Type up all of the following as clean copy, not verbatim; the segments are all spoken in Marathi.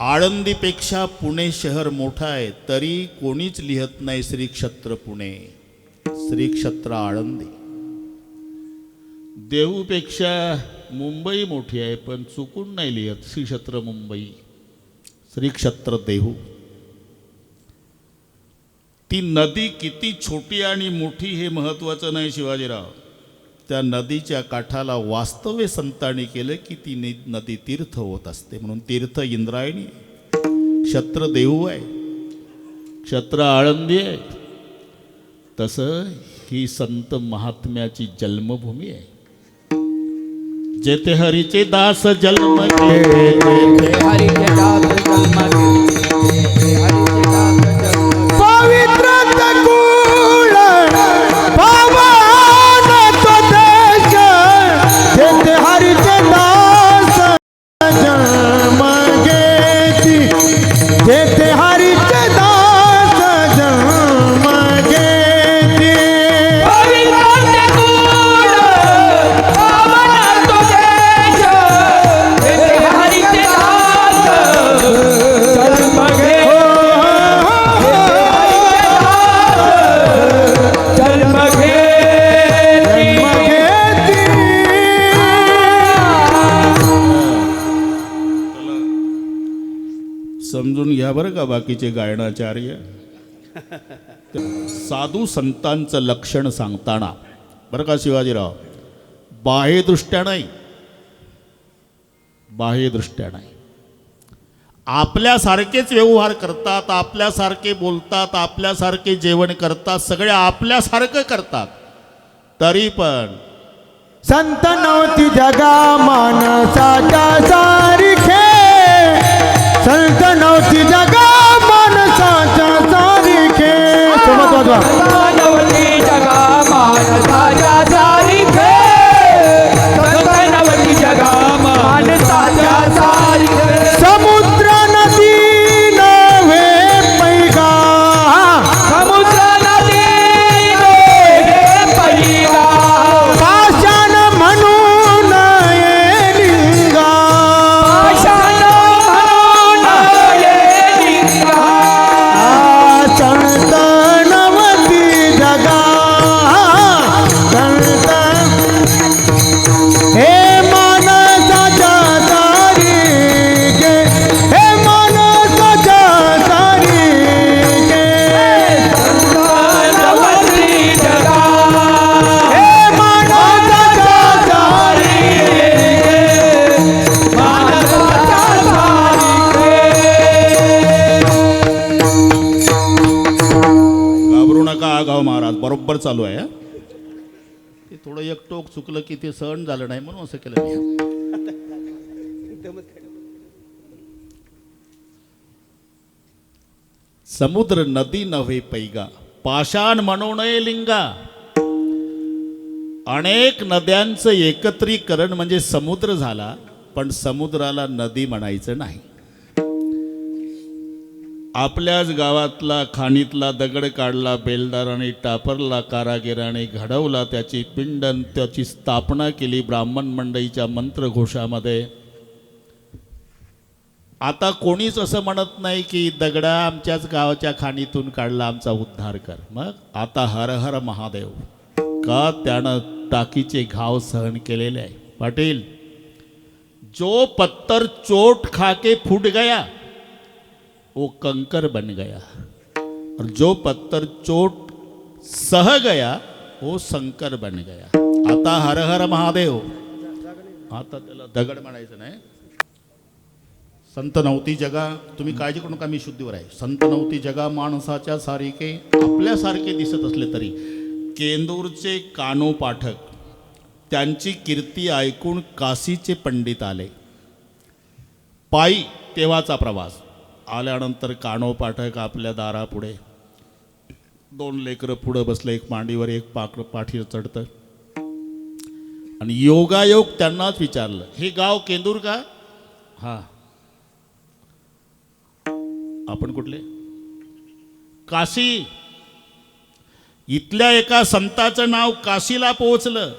आळंदीपेक्षा पुणे शहर मोठं आहे, तरी कोणीच लिहत नाही श्री क्षेत्र पुणे, श्री क्षेत्र आळंदी. देहूपेक्षा मुंबई मोठी आहे, पण चुकून नाही लिहत श्री क्षेत्र मुंबई, श्री क्षेत्र देहू. ती नदी किती छोटी आणि मोठी हे महत्त्वाचं नाही शिवाजीराव, त्या नदीच्या काठाला वास्तव्य संतांनी केलं की ती नदी तीर्थ होत असते. म्हणून तीर्थ इंद्रायणी, क्षेत्र देहू आहे, क्षेत्र आळंदी आहे. तसं ही संत महात्म्याची जन्मभूमी आहे. जेथे हरीचे दास जन्म घेते, हरीचे दास जन्म घेते, हरीचे दास जन्म पवित्र कुळ पावन तो देश, जेथे हरीचे दास जन्म घेती, जेथे हरीचे दास जन्म घेती. पवित्र कुळ पावन तो देश, जेथे हरीचे दास जन्म घेते, जन्म घेते. समजून घ्या बरं का बाकीचे गायनाचार्य. साधू संतांचं लक्षण सांगताना बरं का शिवाजीराव, बाह्यदृष्ट्या नाही, बाह्यदृष्ट्या नाही, आपल्यासारखेच व्यवहार करतात, आपल्यासारखे बोलतात, आपल्यासारखे जेवण करतात, सगळे आपल्यासारखं करतात, तरी पण संत नव्हती जगा माणसाच्या सारखे, संत नव्हती जगा माणसाच्या सारखे. सोबत वाजवा. नवती जगा माणसाच्या सारखे, नवती जगा माणसाच्या सारखे. समुद्र नदी नव्हे पैगा, समुद्र नदी नव्हे पैगा, पाषाण म्हणून ये लिंगा, पाषाण म्हणून ये लिंगा. संत नव्हती जगा, संत हे माणसाच्या सारखे, हे माणसाच्या सारखे, नवती जगा हे माणसाच्या सारखे, माणसाच्या सारखे. घाबरू नका आगाव महाराज, बरोबर चालू आहे हा. ते थोडं एक टोक चुकलं की ते सहन झालं नाही म्हणून असं केलं मी. समुद्र नदी नव्हे पैगा, पाषाण म्हणू नये लिंगा. अनेक नद्यांचं एकत्रीकरण म्हणजे समुद्र झाला, पण समुद्राला नदी म्हणायचं नाही. आपल्याच गावातला खाणीतला दगड काढला बेलदाराने, टापरला कारागिराने, घडवला त्याची पिंड, त्याची स्थापना केली ब्राह्मण मंडळीच्या मंत्रघोषामध्ये. आता कोणीच असं म्हणत नाही की दगडा आमच्याच गावाच्या खाणीतून काढला, आमचा उद्धार कर. मग आता हर हर महादेव, का त्यानं टाकीचे घाव सहन केलेले आहे. पाटील, जो पत्थर चोट खाके फूट गया वो कंकर बन गया, और जो पत्थर चोट सह गया वो संकर बन गया. आता हर हर महादेव, आता त्याला दगड म्हणायचं नाही. संत नव्हती जगा, तुम्ही काळजी करू नका, मी शुद्धीवर आहे. संत नव्हती जगा माणसाच्या सारखे, आपल्यासारखे दिसत असले तरी. केंदूरचे कानो पाठक, त्यांची कीर्ती ऐकून काशीचे पंडित आले. पायी तेव्हाचा प्रवास, आल्यानंतर कानो पाठक आपल्या दारापुढे, 2 लेकरं पुढं बसले, एक मांडीवर एक पाठीवर चढतं. आणि योगायोग त्यांनाच विचारलं, हे गाव केंदूर का? हा. आपण कुठले? काशी. इथल्या एका संताचं नाव काशीला पोहोचलं,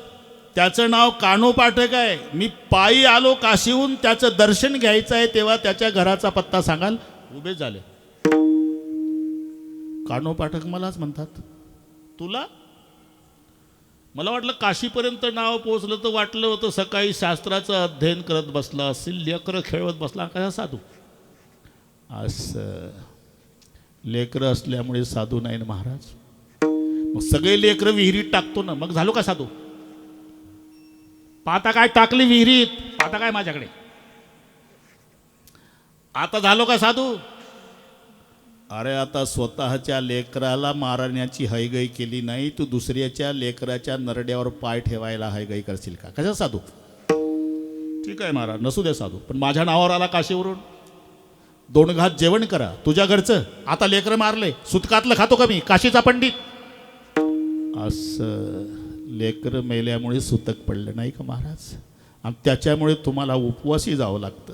त्याचं नाव कानोपाठक आहे. मी पायी आलो काशीहून, त्याचं दर्शन घ्यायचं आहे, तेव्हा त्याच्या घराचा पत्ता सांगाल. उभे झाले. कानोपाठक मलाच म्हणतात. तुला? मला वाटलं काशीपर्यंत नाव पोहोचलं तर वाटलं होतं सकाळी शास्त्राचं अध्ययन करत बसला असेल, लेकरं खेळवत बसला कसा साधू. असं लेकरं असल्यामुळे साधू नाही ना महाराज. मग सगळे लेकरं विहिरीत टाकतो ना, मग झालो का साधू? पाता काय टाकली विहिरीत, पाता काय माझ्याकडे, आता झालो का साधू? अरे आता स्वतःच्या लेकराला मारण्याची हैगई केली नाही, तू दुसऱ्याच्या लेकराच्या नरड्यावर पाय ठेवायला हैगई करशील का? कशा साधू? ठीक आहे महाराज, नसू दे साधू, पण माझ्या नावावर आला काशीवरून, 2 घास जेवण करा तुझ्या घरचं. आता लेकरं मारले, सुतकातलं खातो का मी, काशीचा पंडित? असं लेकरं मेल्यामुळे सुतक पडलं नाही का महाराज? आणि त्याच्यामुळे तुम्हाला उपवासी जावं लागतं.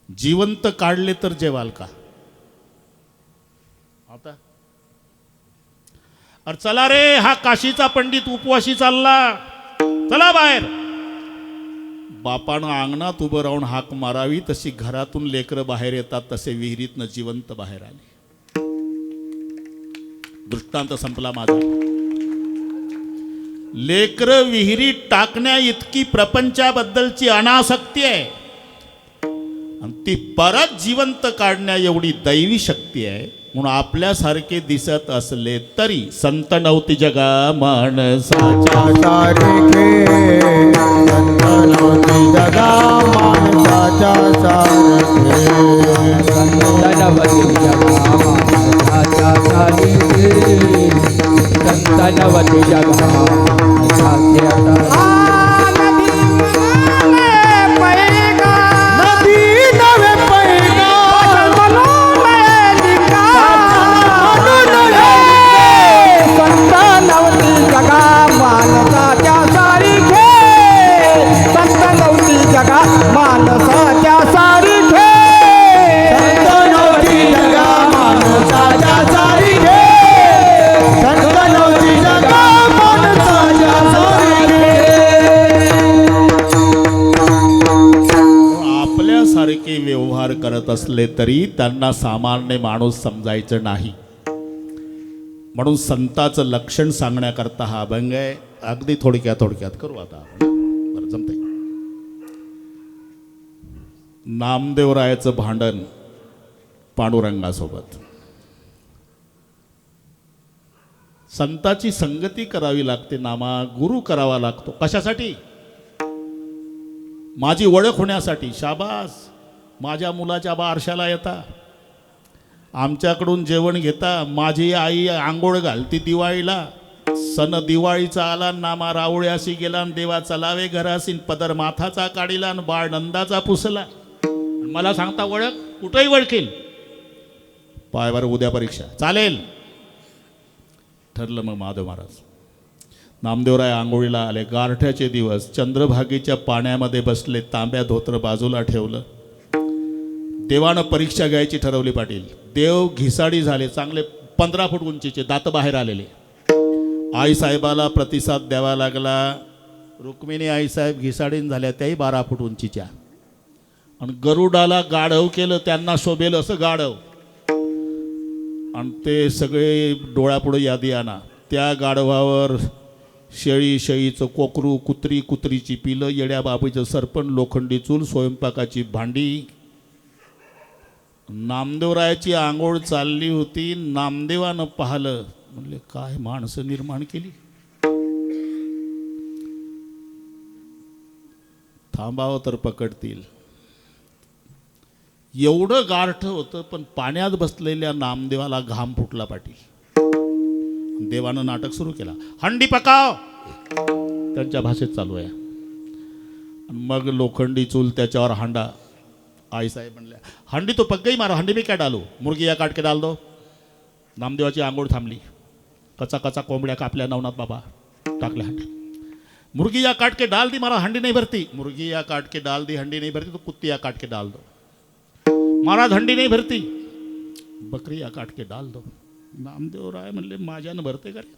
जिवंत काढले तर जेवाल का? आता अरे चला रे, हा काशीचा पंडित उपवासी चालला, चला बाहेर. बापानं अंगणात उभं राहून हाक मारावी तशी घरातून लेकरं बाहेर येतात, तसे विहिरीतनं जिवंत बाहेर आले. दृष्टांत संपला माझा. लेकरं विहिरीत टाकण्या इतकी प्रपंचाबद्दलची अनासक्ती आहे, आणि ती परत जिवंत काढण्या एवढी दैवी शक्ती आहे. म्हणून आपल्यासारखे दिसत असले तरी संत नव्हती जगा माणसाच्या सारखे संत नव्हती जगा माणसाच्या सारखे. संतनवती जगा माणसाच्या सारखे, संतनवती जगा माणसाच्या सारखे. सारखे व्यवहार करत असले तरी त्यांना सामान्य माणूस समजायचं नाही. म्हणून संताचं लक्षण सांगण्याकरता हा अभंग आहे. अगदी थोडक्यात करू आता आपण, बरं जमतंय. नामदेवरायाचं भांडण पांडुरंगासोबत. संताची संगती करावी लागते, नामा गुरु करावा लागतो. कशासाठी? माझी ओळख होण्यासाठी. शाबास, माझ्या मुलाच्या बारशाला येता, आमच्याकडून जेवण घेता. माझी आई आंघोळ घालती दिवाळीला, सण दिवाळीचा आला, नामा रावळ्याशी गेला, देवाचा लावे घरासीन, पदर माथाचा काढिला, बाळ नंदाचा पुसला. मला सांगता ओळख? कुठेही ओळखेल. पायवर उद्या परीक्षा चालेल. ठरलं मग माधव महाराज. नामदेवराय आंघोळीला आले. गारठ्याचे दिवस, चंद्रभागेच्या पाण्यामध्ये बसले, तांब्या धोत्र बाजूला ठेवलं. देवानं परीक्षा घ्यायची ठरवली पाटील. देव घिसाडी झाले, चांगले 15 फूट उंचीचे, दात बाहेर आलेले. आईसाहेबाला प्रतिसाद द्यावा लागला. रुक्मिणी आईसाहेब घिसाडीन झाल्या, त्याही 12 फूट उंचीच्या. आणि गरुडाला गाढव केलं, त्यांना शोभेल असं गाढव. आणि ते सगळे डोळ्यापुढे यादी आणा. त्या गाढवावर शेळीचं कोकरू, कुत्रीची पिलं, येड्या बाबीचं सरपण, लोखंडी चूल, स्वयंपाकाची भांडी. नामदेवरायाची आंघोळ चालली होती. नामदेवानं पाहिलं, म्हणले काय माणसं निर्माण केली. थांबावं तर पकडतील. एवढं गारठं होतं, पण पाण्यात बसलेल्या नामदेवाला घाम फुटला पाटील. देवानं नाटक सुरू केला. हंडी पकाव, त्यांच्या भाषेत चालू आहे. मग लोखंडी चूल, त्याच्यावर हांडा. आईसाहेब म्हणल्या, हंडी तो पक गई मारो, हंडी मी काय डालू, मुर्गी या काट के डाल दो. नामदेवाची आंघोळ थांबली. कचा कोंबड्या कापल्या नवनाथ बाबा, टाकल्या हंडी. मुर्गी या काट के डाल दी, मारा हंडी नहीं भरती. मुर्गी या काट के डाल दी, हंडी नहीं भरती. तो कुत्ती या काट के डाल दो. महाराज हंडी नहीं भरती, बकरी या काट के डाल दो. नामदेवराय म्हणले, माझ्यानं भरते का रे?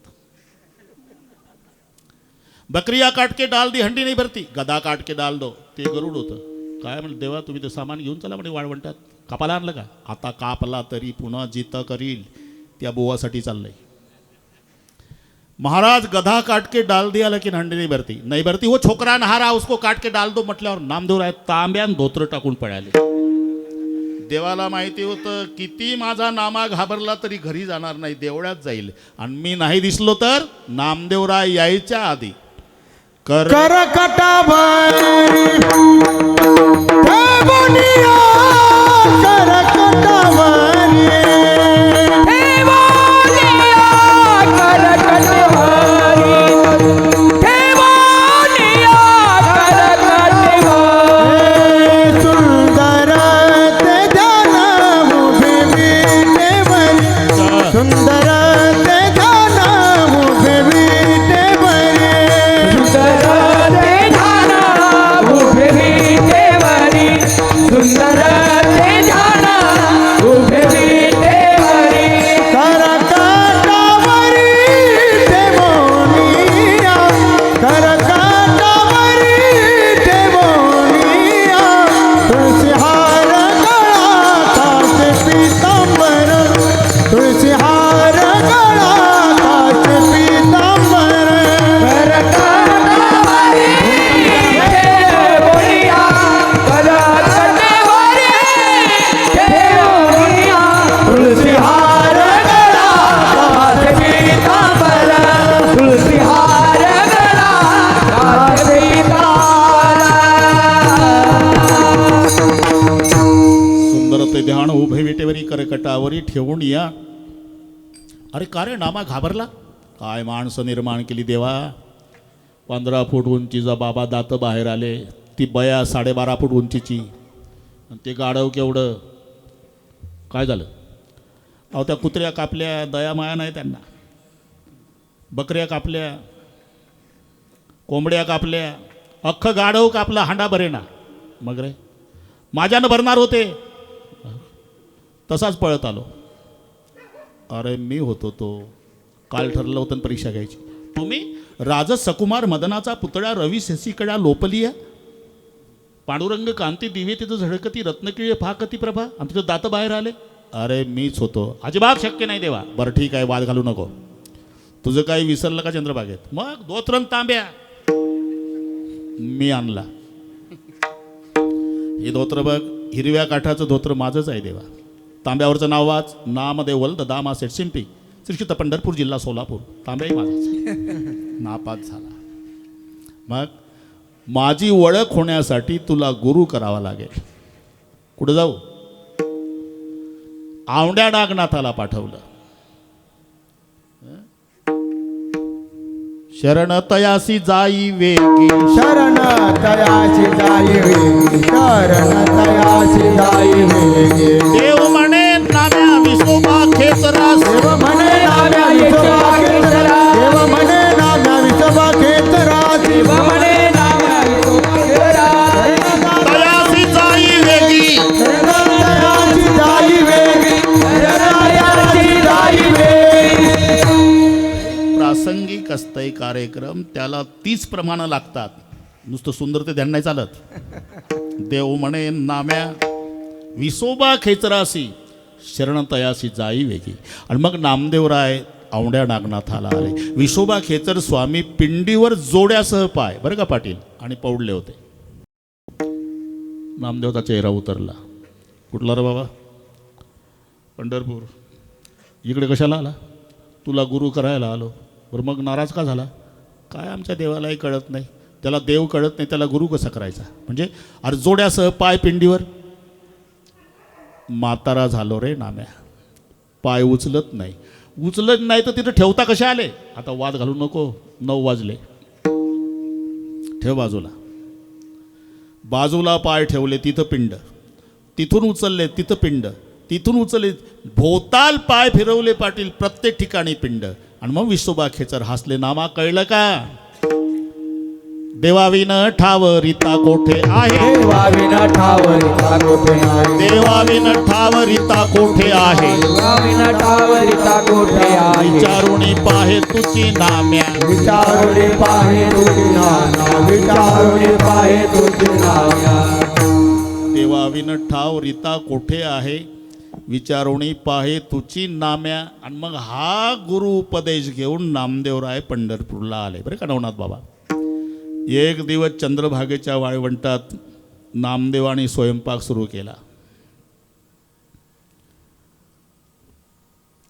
बकरिया काट के डाल दी हंडी नाही भरती, गदा काट के डाल दो. ते गरुड होतं. काय म्हणलं देवा तुम्ही ते सामान घेऊन चला म्हणे वाळवंटात. कापाला आणलं का? आता कापला तरी पुन्हा जितं करील त्या बोवासाठी चाललंय. महाराज गधा काट के डाल दिया लेकिन हंडी नहीं भरती. नहीं भरती वो छोकरा नहारा उसको काट के डाल दो म्हटल्यावर नामदेवराय तांब्यान धोत्र टाकून पळाले. देवाला माहिती होतं किती माझा नामा घाबरला तरी घरी जाणार नाही, देवळात जाईल. आणि मी नाही दिसलो तर नामदेवराय यायच्या आधी करकटावरी हे बोनिया करकटावरी सुंदर ते ध्यान उभे विटेवरी सुंदर ते ध्यान उभे विटेवरी सुंदर ते ध्यान उभे विटेवरी करकटावरी देवोनिया करकटावरी देवोनिया तुळशीहार गळा काचे पीतांबर तुळशीहार गळा काचे पीतांबर तुलसीहार गळा काचे पीतांबर तुलसीहार गळा काचे पीतांबर सुंदर ते ध्यान उभे विटेवरी करकटावरी ठेवून या. अरे का रे नामा घाबरला? काय माणसं निर्माण केली देवा. 15 फूट उंचीचा बाबा दात बाहेर आले, ती बया 12.5 फूट उंचीची, आणि ते गाढव केवढं. काय झालं? अहो त्या कुत्र्या कापल्या, दया माया नाही त्यांना. बकऱ्या कापल्या, कोंबड्या कापल्या, अख्खं गाढव कापलं, हांडा भरेना. मग रे माझ्यानं भरणार होते, तसाच पळत आलो. अरे मी होतो तो. काल ठरलं होतं परीक्षा घ्यायची. तुम्ही राज सकुमार मदनाचा पुतळा रवी शशीकडा लोपलिया, पांडुरंग कांती दिवे तिथं झळकती, रत्नकिळे फाकती प्रभा, आणि तिथं दात बाहेर आले. अरे मीच होतो. अजिबात शक्य नाही देवा. बरं ठीक आहे, वाद घालू नको. तुझं काही विसरलं का चंद्रबागेत? मग दोत्रन तांब्या मी आणला. हे धोत्र बघ, हिरव्या काठाचं धोत्र माझंच आहे देवा. तांब्यावरचं नाव वाच, नामदेव वल्द दामा सेठ शिंपी, श्रीक्षित पंढरपूर जिल्हा सोलापूर. तांब्याही माझाच. नापास झाला. मग माझी ओळख होण्यासाठी तुला गुरु करावा लागेल. कुठं जाऊ? औंड्या नागनाथाला पाठवलं. शरण तयासी जाई वेगी शरण तयाची जाई वेगी शरण तयाची जाई वेगी देव म्हणे नाम्या विसोबा खेचरास देव म्हणे नाम्या विसोबा खेचरास देव म्हणे नाम्या विसोबा खेचरास देव म्हणे नाम्या विसोबा खेचरास तयासी जाई वेगी तयाची जाई वेगी तयाची जाई वेगी. प्रासंगिक असतंय कार्यक्रम, त्याला 30 प्रमाणं लागतात. नुसतं सुंदर ते ध्यान नाही चालत. देव म्हणे नाम्या विसोबा खेचरासी शरण तयासी जाई वेगी. आणि मग नामदेवराय औंड्या नागनाथाला आले. विसोबा खेचर स्वामी पिंडीवर जोड्यासह पाय, बरं का पाटील, आणि पौडले होते. नामदेवचा चेहरा उतरला. कुठला रे बाबा? पंढरपूर. इकडे कशाला आला? तुला गुरु करायला आलो. बरं मग नाराज का झाला? काय आमच्या देवालाही कळत नाही, त्याला देव कळत नाही, त्याला गुरु कसा करायचा? म्हणजे अर्जोड्यासह पाय पिंडीवर. म्हातारा झालो रे नाम्या, पाय उचलत नाही. उचलत नाही तर तिथं ठेवता कशा आले? आता वाद घालू नको. 9 वाजले. ठेव बाजूला. बाजूला पाय ठेवले, तिथं पिंड. तिथून उचलले, तिथं पिंड. तिथून उचलले, भोवताल पाय फिरवले पाटील, प्रत्येक ठिकाणी पिंड. आणि मग विसोबा खेचर हसले. नामा कळलं का? देवाविन ठावरिता कोठे आहे, देवाविन ठावरिता कोठे आहे, देवाविन ठावरिता कोठे आहे, देवाविन ठावरिता कोठे आहे, विचारुणी पाहे तुझी नाम्या, विचारुणी पाहे तुझी नाम्या, विचारुणी पाहे तुझी नाम्या. देवाविन ठावरिता कोठे आहे, विचारुणी पाहे तुझी नाम्या. आणि मग हा गुरु उपदेश घेऊन नामदेवराय पंढरपूरला आले. बरं का नवनाथ बाबा. एक दिवस चंद्रभागेच्या वाळवंटात नामदेवानी स्वयंपाक सुरू केला.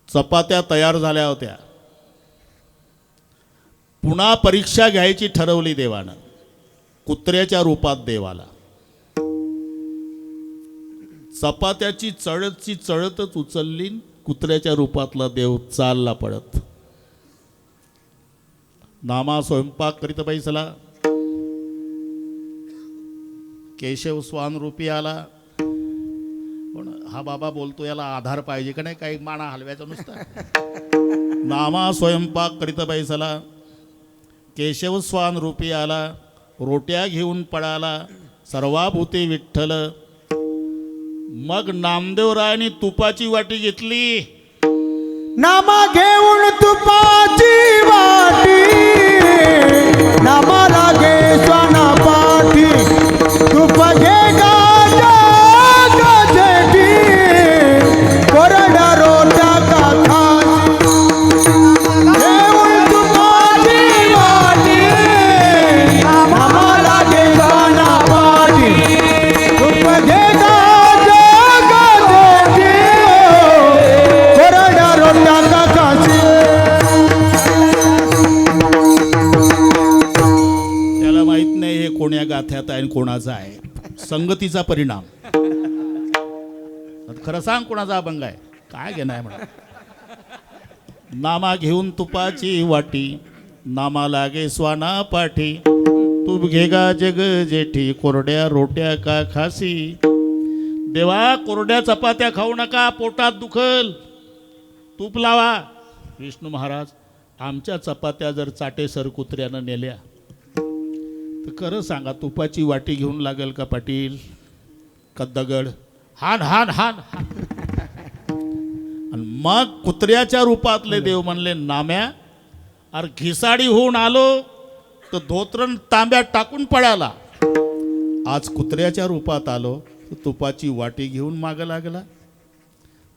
चपात्या तयार झाल्या होत्या. पुन्हा परीक्षा घ्यायची ठरवली देवानं, कुत्र्याच्या रूपात देवाला. चपात्याची चळतच उचलली, कुत्र्याच्या रूपातला देव चालला पळत. नामा स्वयंपाक करीत बैसला. केशव स्वान रूपी आला. पण हा बाबा बोलतो याला आधार पाहिजे का नाही, काही माना हलव्याचा नुसता. नामा स्वयंपाक करीत बैसला. केशव स्वान रूपी आला. रोट्या घेऊन पळाला. सर्वाभूती विठ्ठल. मग नामदेवरायांनी तुपाची वाटी घेतली. नामा घेऊन तुपाची वाटी, नामा लागे स्वाना पाठी. तुप घे गाजा गाजेटी, कोरड्या रोट्या का खाजी. घेऊन तुपाची वाटी, नामा लागे स्वाना पाठी. तुप घे गाजा गाजेटी, कोरड्या रोट्या का खाजी. त्याला माहित नाही हे कोण्या गाथ्यात आहे आणि कोणाचा आहे. संगतीचा परिणाम. खरं सांग कोणाचा अभंग आहे, काय घेणं आहे म्हणा. नामा घेऊन तुपाची वाटी, नामा लागे स्वाना पाठी. तूप घेगा जग जेठी, कोरड्या रोट्या का खासी. देवा कोरड्या चपात्या खाऊ नका, पोटात दुखल. तूप लावा. विष्णू महाराज, आमच्या चपात्या जर चाटेसर कुत्र्यानं नेल्या तर खरं सांगा तुपाची वाटी घेऊन लागेल का पाटील, का दगड. हान हान हान हान. आणि मग कुत्र्याच्या रूपातले देव म्हणले, नाम्या अरे घिसाडी होऊन आलो तर धोत्रण तांब्यात टाकून पळाला. आज कुत्र्याच्या रूपात आलो तर तुपाची वाटी घेऊन मागं लागला.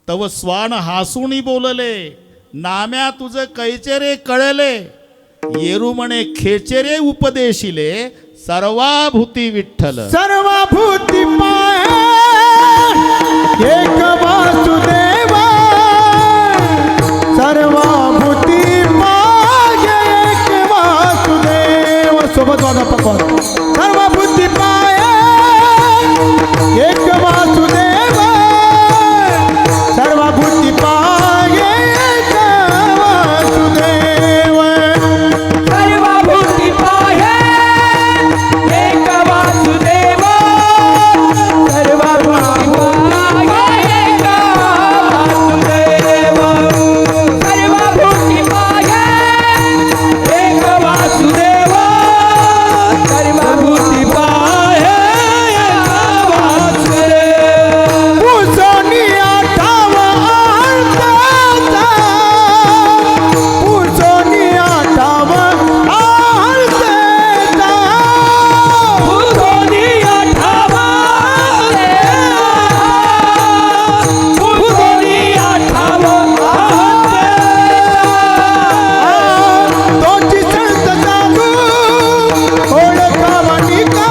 तव स्वान हसूनी बोलले, नाम्या तुझं कैचे रे कळले. येरू म्हणे खेचे रे उपदेशिले, सर्वाभूती विठ्ठल. सर्वभूती पाहे एक वासुदेव, सर्वभूती पाहे एक वासुदेव. सोबत वाजा पकवान. सर्वभूती पाहे एक वासुदेव, सर्वभूती पाहे एक वासुदेव. सर्वभूती पाहे एक वासुदेव, सर्वभूती पाहे एक वासुदेव, सर्वभूती पाहे एक वासुदेव, सर्वभूती पाहे एक वासुदेव. पुसोनिया ठावा आलतेचा, पुसोनिया ठावा आलतेचा. भूतोनिया ठावा रे, भूतोनिया ठावा तोची संत साधू ओळखावानी का,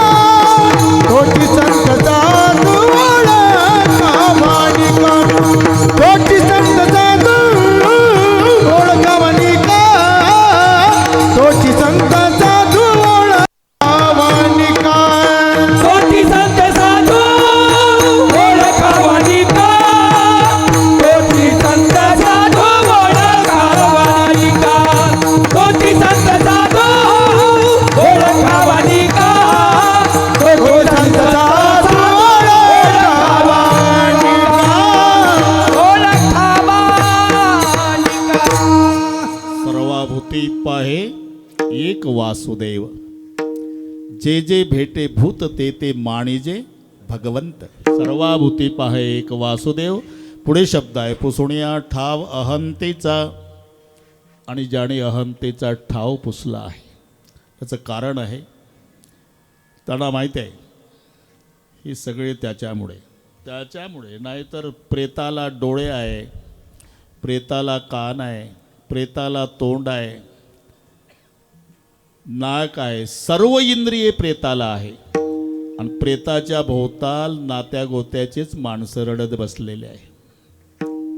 तोची संत साधू ओळखावानी का, तोची संत साधू ओळखावानी का, तोची संत साधू ओळखावानी का. कोटी संत साधू ओळखावानी का, कोटी संत साधू ओळखावानी का, कोटी संत साधू ओळखावानी का, कोटी संत साधू ओळखावानी का. सर्वाभूती पाहे एक वासुदेव. जे जे भेटे भूत ते ते माणिजे भगवंत. सर्वाभूती पाहे एक वासुदेव. पुढे शब्द आहे पुसुण्या ठाव अहंतेचा. आणि ज्याने अहंतेचा ठाव पुसला आहे त्याचं कारण आहे त्यांना माहीत आहे हे सगळे त्याच्यामुळे नाहीतर प्रेताला डोळे आहे, प्रेताला कान आहे, प्रेताला तोंड आहे, नाक आहे, सर्व इंद्रिये प्रेताला आहे. आणि प्रेताच्या भोवताल नात्या गोत्याचेच माणसं रडत बसलेले आहे.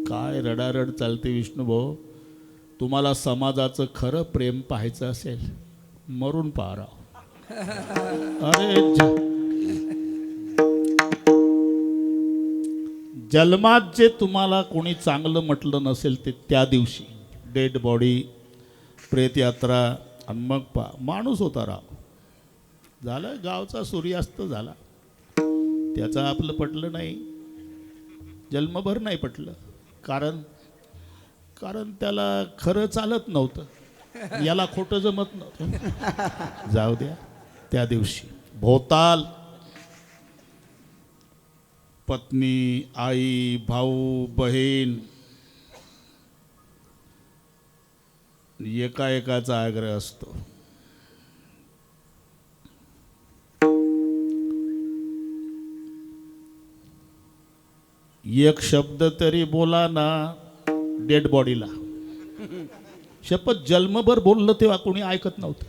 काय रडारड चालते विष्णुभाऊ. तुम्हाला समाजाचं खरं प्रेम पाहायचं असेल मरून पहा राव. अरे जन्मात जे तुम्हाला कोणी चांगलं म्हटलं नसेल ते त्या दिवशी डेड बॉडी प्रेतयात्रा आणि मग पहा माणूस होता राव. झालं गावचा सूर्यास्त झाला. त्याचं आपलं पटलं नाही, जन्मभर नाही पटलं. कारण त्याला खरं चालत नव्हतं, याला खोटं जमत नव्हतं. जाऊ द्या. त्या दिवशी भोवताल पत्नी, आई, भाऊ, बहीण एकाचा आग्रह असतो. एक शब्द तरी बोला ना डेड बॉडीला. शपथ जन्मभर बोललं तेव्हा कोणी ऐकत नव्हतं.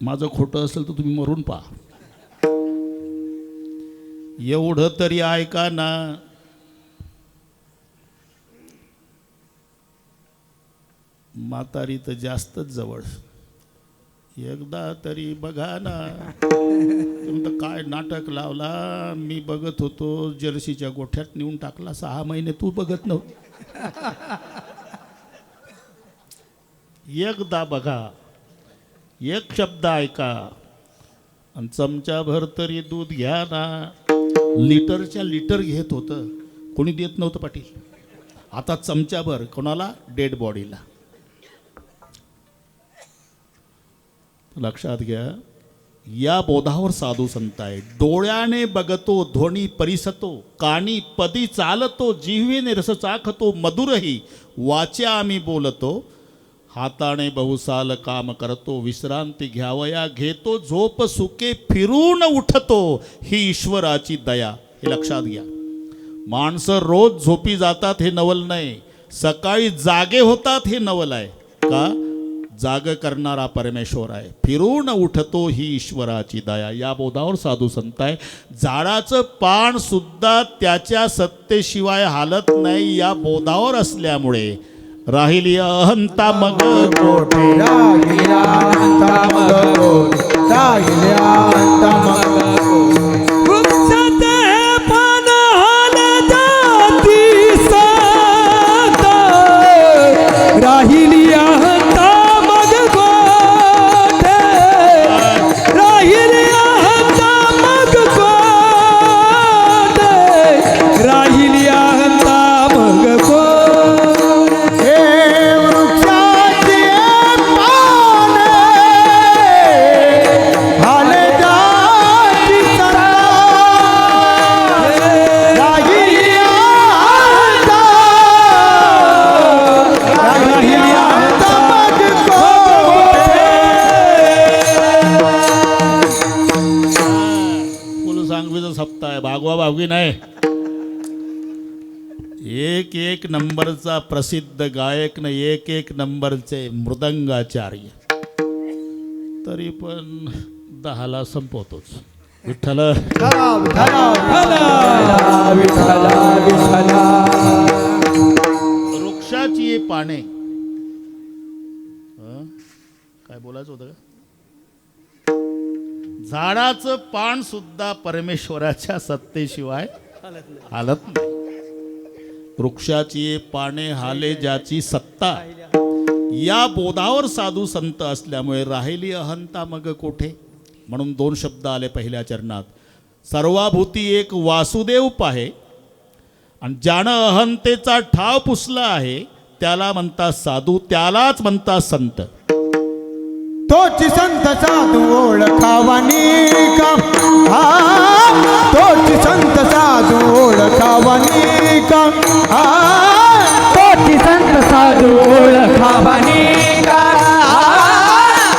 माझं खोटं असेल तर तुम्ही मरून पहा. एवढं तरी ऐका ना. म्हातारी तर जास्तच जवळ. एकदा तरी बघा ना. तुमचं काय नाटक लावला. मी बघत होतो जर्सीच्या गोठ्यात नेऊन टाकला. 6 महिने तू बघत नव्हती. एकदा बघा, एक शब्द ऐका आणि चमचाभर तरी दूध घ्या ना. लिटरच्या लिटर घेत होतं, कोणी देत नव्हतं पाटील. आता चमचाभर कोणाला? डेड बॉडीला. लक्षात घ्या. या बोधावर साधू संत आहे. डोळ्याने बघतो ध्वनी परिसतो, कानी पदी चालतो, जिव्हेने रस चाखतो, मधुरही वाच्या आम्ही बोलतो, हाताने बहुसाल काम करतो, विश्रांती घ्यावया घेतो, झोप सुके फिरून उठतो, ही ईश्वराची दया. हे लक्षात घ्या. माणसं रोज झोपी जातात हे नवल नाही, सकाळी जागे होतात हे नवल आहे. का? जाग करणारा परमेश्वर आहे. फिरून उठतो ही ईश्वराची दया. या बोधावर साधू संत आहे. झाडाचं पान सुद्धा त्याच्या सत्तेशिवाय हालत नाही या बोधावर असल्यामुळे राहिली अहंता मग कोठे राहिल्या अंता मग कोठे, राहिल्या अंता मग कोठे. वृक्षाचे पान हालती सात, राहिली अहंता मग कोठे, राहिली अहंता मग कोठे, राहिली अहंता मग कोठे. सप्ताह आहे, भागवा भागवी नाही. एक नंबरचा प्रसिद्ध गायक न एक नंबरचे मृदंगाचार्य. तरी पण 10ला संपवतोच. विठ्ठल वृक्षाची ये पाने. काय बोलायचं होतं का? झाडाचं पान सुद्धा परमेश्वराच्या सत्तेशिवाय हालत नाही. वृक्षाची पाने हाले ज्याची सत्ता. या बोधावर साधू संत असल्यामुळे राहिली अहंता मग कोठे. म्हणून 2 शब्द आले पहिल्या चरणात. सर्वाभूती एक वासुदेव पाहे. आणि ज्यानं अहंतेचा ठाव पुसला आहे त्याला म्हणतात साधू, त्यालाच म्हणतात संत. तोची संत साधू ओळखावानी का तोची संत साधू ओळखावानी का तोची संत साधू ओळखावानी का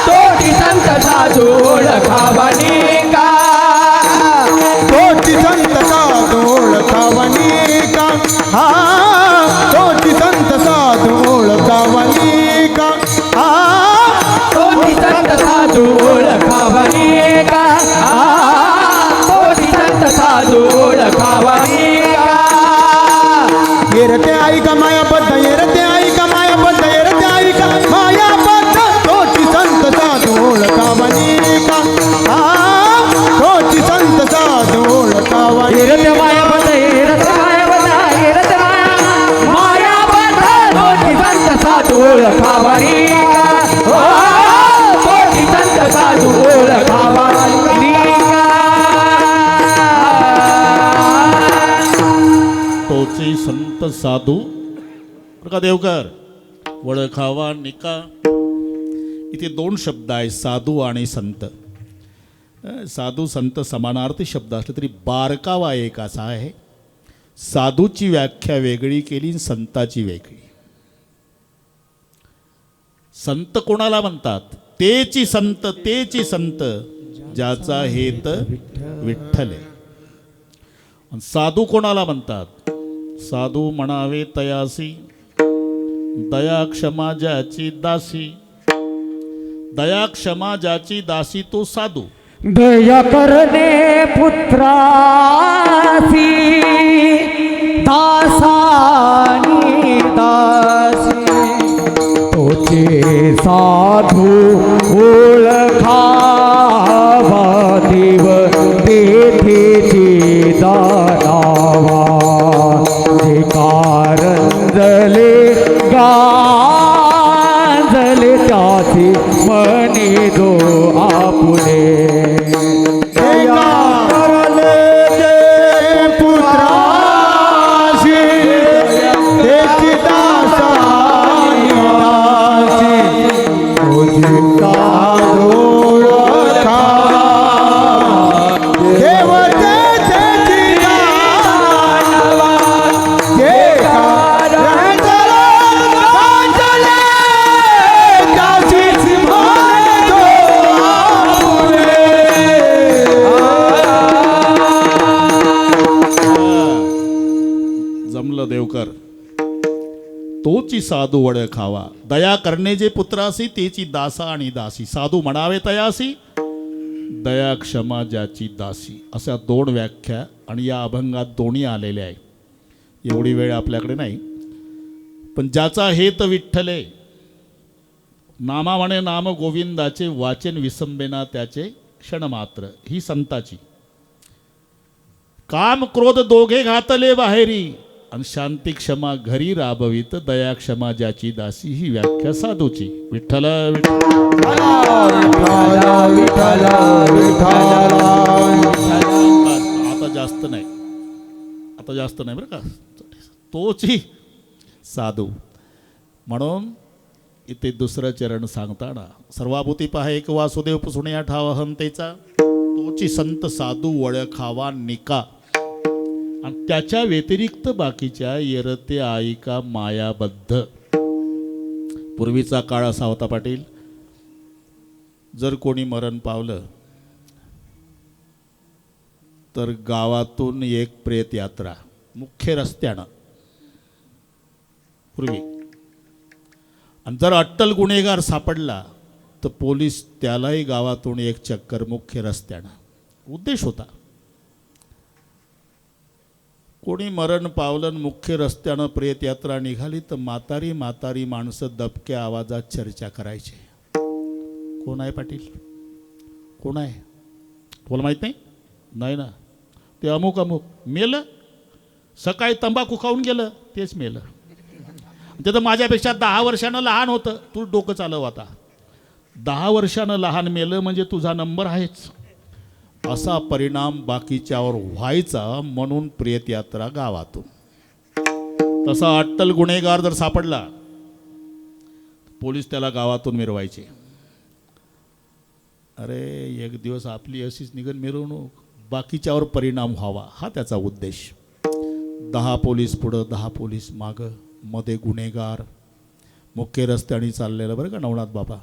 तोची संत साधू ओळखावानी का तोची संत साधू ओळखावानी का तोची संत साधू ओळखावानी का तोची संत साधू ओळखावानी का तोची संत साधू ओळखावानी का येरते आई का मायाबद्ध येरते आई का मायाबद्ध येरते आई का मायाबद्ध तोची संत साधू ओळखावानी का तोची संत साधू ओळखावानी येरते मायाबद्ध येरते मायाबद्ध येरते मायाबद्ध तोची संत साधू ओळखावानी का तोची संत साधू ओळखावानी तोचे संत साधू बरं का देवकर ओळखावा निका. इथे दोन शब्द आहे साधू आणि संत. साधू संत समानार्थी शब्द असले तरी बारकावा एक असा आहे. साधूची व्याख्या वेगळी केली आणि संताची वेगळी. संत कोणाला म्हणतात? तेची संत ज्याचा हेत विठ्ठल आहे. आणि साधू कोणाला म्हणतात? साधू म्हणावे तयासी दया क्षमा ज्याची दासी. दया क्षमा ज्याची दासी तो साधू. दया करणे पुत्रासी दासानी दासी तोचे साधू ओळखावा देव तेथेची दानावा जे कारंजले गांजले त्याची मनी दो आपुले जमलं देवकर. तोची साधू ओळखावा दया करणे जे पुत्रासी तेची दासा आणि दासी. साधू म्हणावे तयासी दया क्षमा ज्याची दासी. अशा दोन व्याख्या आणि या अभंगात दोन्ही आलेल्या आहे. एवढी वेळ आपल्याकडे नाही, पण ज्याचा हेत विठ्ठले नामा म्हणे नाम गोविंदाचे वाचन विसंबेना त्याचे क्षणमात्र. ही संताची. काम क्रोध दोघे घातले बाहेरी आणि शांती क्षमा घरी राबवित दया क्षमा ज्याची दासी. ही व्याख्या साधूची. विठ्ठल आता जास्त नाही, आता जास्त नाही बरं का. तोची साधू म्हणून इथे दुसरं चरण सांगताना सर्वाभूती पहा एक वासुदेव पुसुण्या ठाव हंतेचा. तोची संत साधू ओळखावा निका. आणि त्याच्या व्यतिरिक्त बाकीच्या येरते आईका मायाबद्ध. पूर्वीचा काळ असा होता पाटील, जर कोणी मरण पावलं तर गावातून एक प्रेत यात्रा मुख्य रस्त्यानं पूर्वी. आणि जर अट्टल गुन्हेगार सापडला तर पोलीस त्यालाही गावातून एक चक्कर मुख्य रस्त्यानं. उद्देश होता कोणी मरण पावलं मुख्य रस्त्यानं प्रेत यात्रा निघाली तर म्हातारी म्हातारी माणसं दबक्या आवाजात चर्चा करायचे. कोण आहे पाटील? कोण आहे? तुला माहीत नाही? नाही ना, ते अमुक अमुक मेलं, सकाळी तंबाखू खाऊन गेलं, तेच मेलं. ते तर माझ्यापेक्षा 10 वर्षानं लहान होतं. तू डोकं चालव आता. 10 वर्षानं लहान मेलं म्हणजे तुझा नंबर आहेच. असा परिणाम बाकीच्यावर व्हायचा म्हणून प्रेत यात्रा गावातून. तसा अट्टल गुन्हेगार जर सापडला पोलीस त्याला गावातून मिरवायचे. अरे एक दिवस आपली अशीच निघन मिरवणूक, बाकीच्यावर परिणाम व्हावा हा त्याचा उद्देश. 10 पोलीस पुढं 10 पोलीस मागं, मध्ये गुन्हेगार, मुख्य रस्त्याने चाललेलं बरं का नवनाथ बाबा.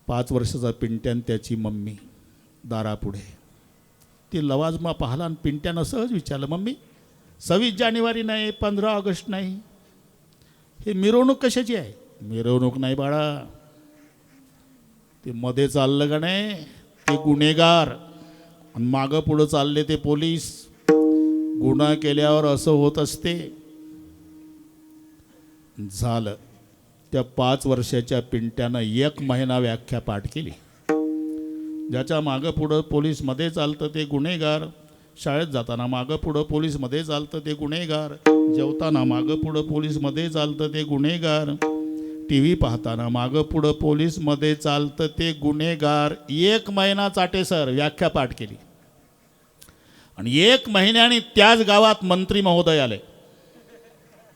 5 वर्षाचा पिंट्यान त्याची मम्मी दारापुढे. ती लवाजमा पाहला आणि पिंट्यानं सहज विचारलं, मम्मी 26 जानेवारी नाही, 15 ऑगस्ट नाही, हे मिरवणूक कशाची आहे? मिरवणूक नाही बाळा, ते मध्ये चाललं का नाही ते गुन्हेगार आणि मागं पुढं चालले ते पोलीस. गुन्हा केल्यावर असं होत असते. झालं. त्या 5 वर्षाच्या पिंट्यानं 1 महिना व्याख्या पाठ केली. ज्याच्या मागं पुढं पोलीस मध्ये चालतं ते गुन्हेगार, शाळेत जाताना मागं पुढं पोलीस मध्ये चालतं ते गुन्हेगार, जेवताना मागं पुढं पोलीस मध्ये चालतं ते गुन्हेगार, टी व्ही पाहताना मागं पुढं पोलीस मध्ये चालतं ते गुन्हेगार. 1 महिना चाटेसर व्याख्या पाठ केली. आणि 1 महिन्याने त्याच गावात मंत्री महोदय आले.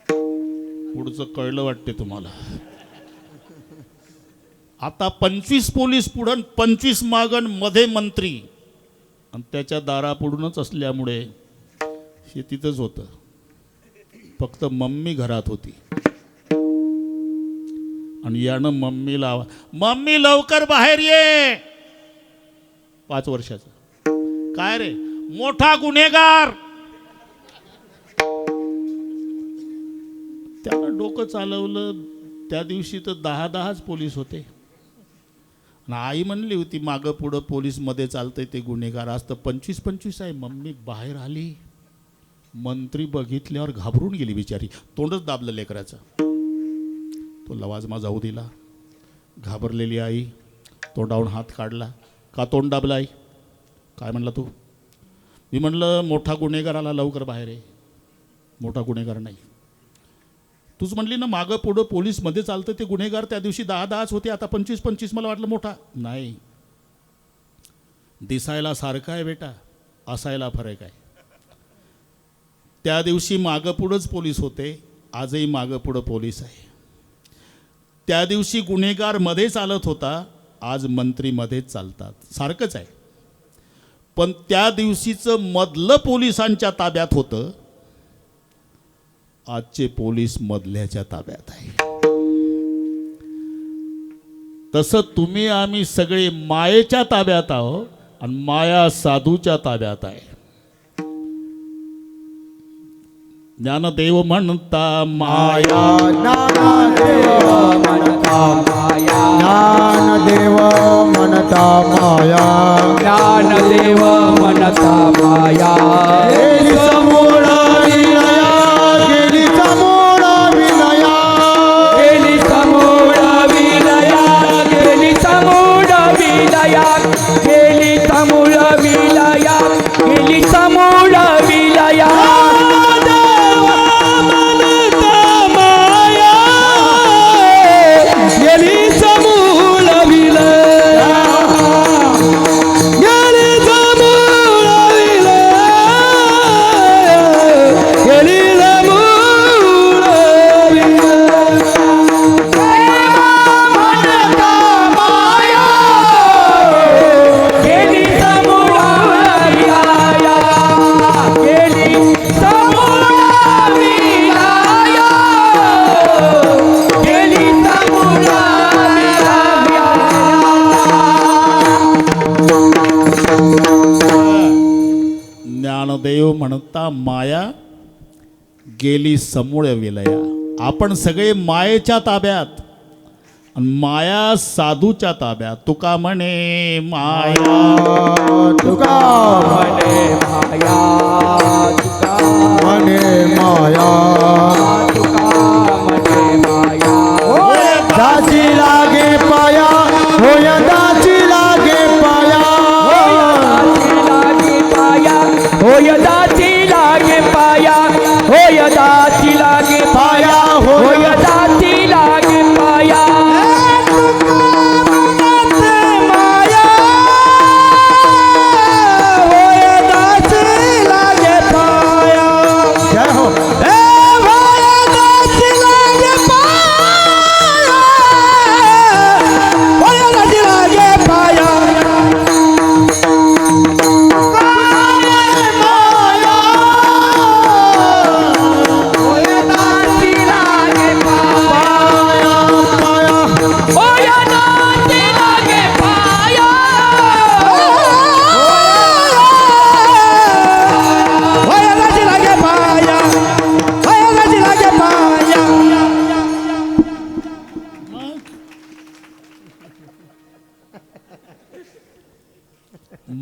पुढचं कळलं वाटते तुम्हाला. आता 25 पोलीस पुढं 25 मागण मध्ये मंत्री, आणि त्याच्या दारापुढूनच असल्यामुळे हे तिथंच होतं. फक्त मम्मी घरात होती आणि यानं मम्मीला, मम्मी लवकर बाहेर ये. 5 वर्षाचा. काय रे? मोठा गुन्हेगार. त्यानं डोकं चालवलं. त्या दिवशी तर 10-10च पोलीस होते. आणि आई म्हणली होती मागं पुढं पोलीस मध्ये चालतंय ते गुन्हेगार, आज तर 25-25 आहे. मम्मी बाहेर आली. मंत्री बघितल्यावर घाबरून गेली बिचारी. तोंडच दाबलं लेकराचं. तो लवाजमा जाऊ दिला. घाबरलेली आई तोंडावरून हात काढला. का तोंड दाबलं आई? काय म्हणला तू? मी म्हणलं मोठा गुन्हेगार आला, लवकर बाहेर आहे. मोठा गुन्हेगार नाही. तूच म्हणली ना मागं पुढं पोलीसमध्ये चालतं ते गुन्हेगार. त्या दिवशी 10-10च होते, आता 25-25. मला वाटलं मोठा. नाही, दिसायला सारखा आहे बेटा, असायला फरक आहे. त्या दिवशी मागं पुढंच पोलीस होते, आजही मागं पुढं पोलीस आहे. त्या दिवशी गुन्हेगार मध्ये चालत होता, आज मंत्री मध्येच चालतात. सारखंच आहे. पण त्या दिवशीचं मधलं पोलिसांच्या ताब्यात होतं, आजचे पोलीस मधल्याच्या ताब्यात आहे. तसं तुम्ही आम्ही सगळे मायेच्या ताब्यात आहोत आणि माया साधूच्या ताब्यात आहे. ज्ञानदेव म्हणता माया, ज्ञानदेव म्हणता माया, ज्ञानदेव म्हणता माया, ज्ञानदेव म्हणता माया. गेली समूळ विलया, गेली समूळ विलया, गेली समूळ विलया, गेली समूळ विलया, गेली समूळ विलया, गेली समूळ विलया. ज्ञानदेव म्हणता माया, गेली समूळ विलया. आपण सगळे मायेच्या ताब्यात आणि माया साधूच्या ताब्यात. तुका म्हणे माया, तुका म्हणे माया, तुका म्हणे माया, तुका म्हणे माया. दाची लागे पाया, होय दाची लागे पाया, होय दाची लागे पाया, होय दाची लागे पाया, होय दाची लागे पाया. माया, होय दाची लागे पाया.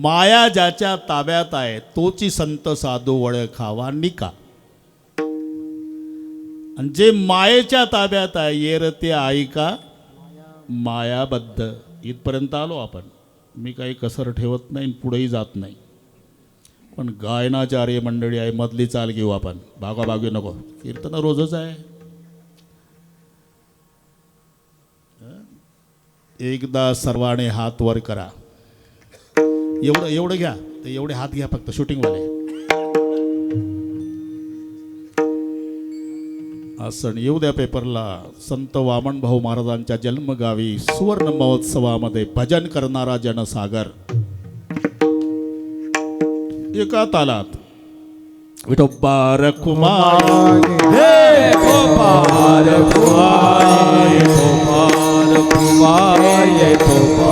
माया ज्याच्या ताब्यात आहे तोची संत साधू ओळखावा निका. आणि जे मायेच्या ताब्यात आहे येर ते ऐका मायाबद्ध. इथपर्यंत आलो आपण. मी काही कसर ठेवत नाही पुढेही जात नाही. पण गायनाचार्य मंडळी आहे मधली चाल घेऊ आपण. भागाभागी नको. कीर्तन रोजच आहे. एकदा सर्वाने हात वर करा. एवढं घ्या. ते एवढे हात घ्या फक्त शूटिंगवाले. असं येऊ द्या पेपरला. संत वामन भाऊ महाराजांच्या जन्मगावी सुवर्ण महोत्सवामध्ये भजन करणारा जनसागर. एका तालात विठोबा रखुमाई हे गोपाल कुमार गोपाल कुमार विठोबा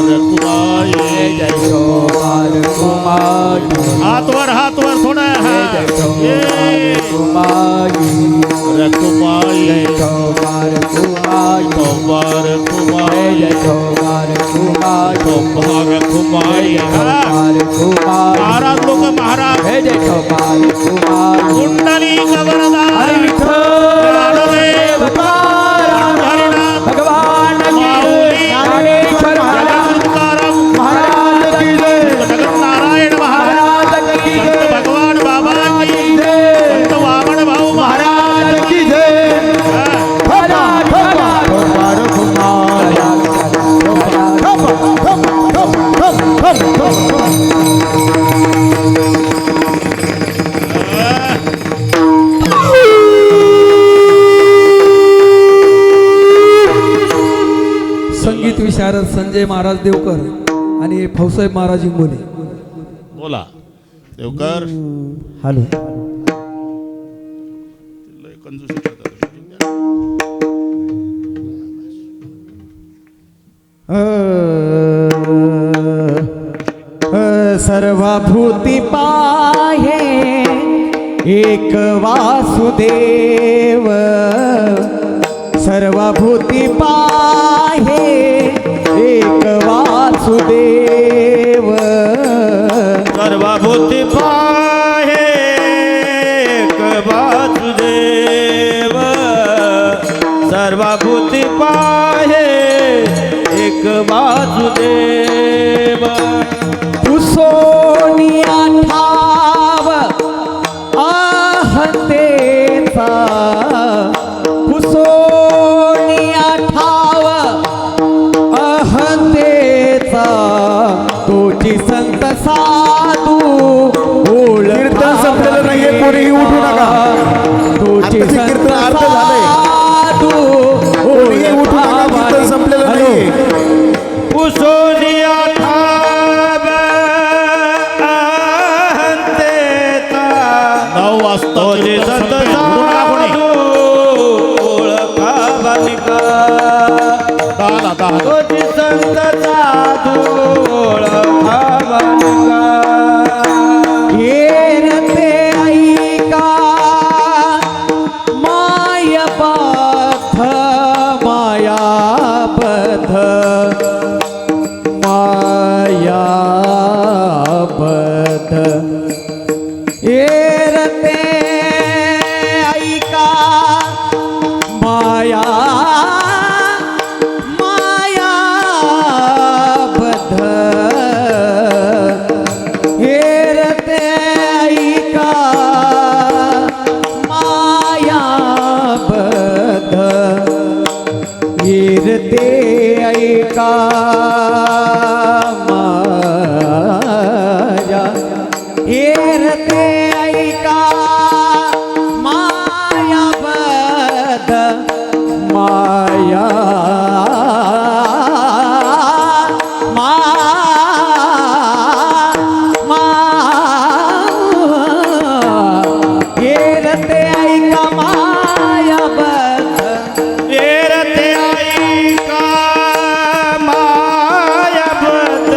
रखुमाई. जय गोपाल कुमार हात वर थोडा हात. कुमारी रखुमाई गोपाल कुमार विठोबा रखुमाई जय गोपाल कुमार विठोबा रखुमाई. गोपाल कुमार महाराज लोक महाराज हे जय गोपाल कुमार कुंडली गवरदार हरी विठ्ठल भगवान ज्ञानेश्वर महाराज की जय नारायण महाराज की संत जय भगवान बाबा की जय संत वामन भाऊ महाराज महाराज की जय गोपाल कुमार संगीत विशारद संजय महाराज देवकर आणि भाऊसाहेब महाराज इंगोले. बोला देवकर. हॅलो. लय कंजूसी करतात तुम्ही. सर्वभूती पाहे एक वासुदेव. सर्वभूती पाहे एक वासुदेव. सर्वभूती पाहे एक वासुदेव. सर्वभूती पाहे एक वासुदेव. पुसोनिया ठाव आहतेचा. पुसोनिया ठाव आहतेचा. तोची संत साधू कीर्तन संपलेलं नाहीये. कोणीही उठू नका. तोची संत साधू कोणीही उठू नका. कीर्तन संपलेलं नाहीये. पुसोनिया ठाव आहतेचा. 9 वाजता तोची संत साधू ओळखावा निका. तोची संत साधू ओळखावा निका. येर ते ऐका मायाबद्ध. मायाबद्ध. मायाबद्ध. येर ते ऐका माया मायाबद्ध. हेर ते ऐका मायाबद्ध. हेर ते ऐका माया. हेर ते ऐका मायाबद्ध. माया येरते ऐका मायाबद्ध. येरते ऐका मायाबद्ध.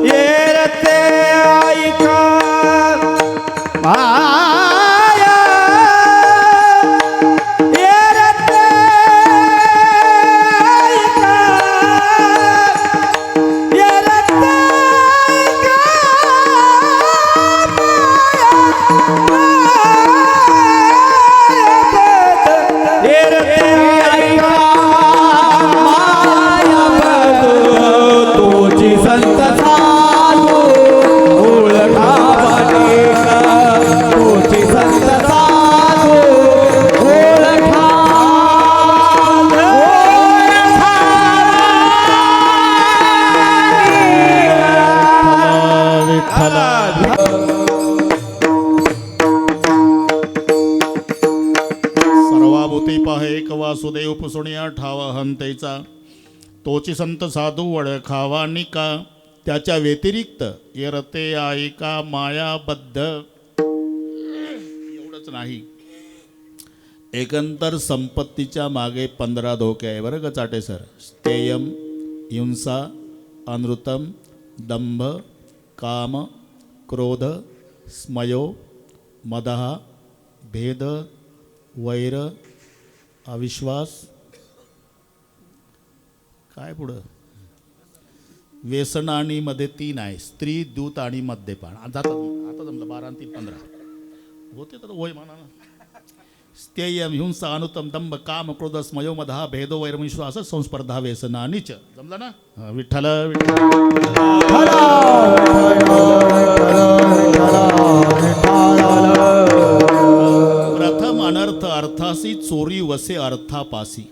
येरते सर्वाभूती पाहे एक वासुदेव पुसुनिया ठाव हंतेचा तोची संत साधू वळखावा निका त्याच्या व्यतिरिक्त येरते ऐका मायाबद्ध. एवढंच नाही, एकंदर संपत्तीच्या मागे 15 धोके आहे बरं का चाटे सर. स्थेयम, हिंसा, अनृतम, दंभ, काम, क्रोध, स्मयो, मदः, भेद, वैर, अविश्वास, काय पुढं व्यसन आणि मध्ये 3 आहे, स्त्री, दूत आणि मद्यपान. आता जमलं 12 आणि 3 15 होते तर वय म्हणा ना. स्थेयम, हिंसा, अनुतम, दंभ, काम, क्रोध, स्मयो, मदः, भेदो, वैर, विश्वास, संस्पर्धा, व्यसन आणि च. जमलं ना. विठ्ठल प्रथम अनर्थ अर्थासी चोरी वसे अर्थापासी.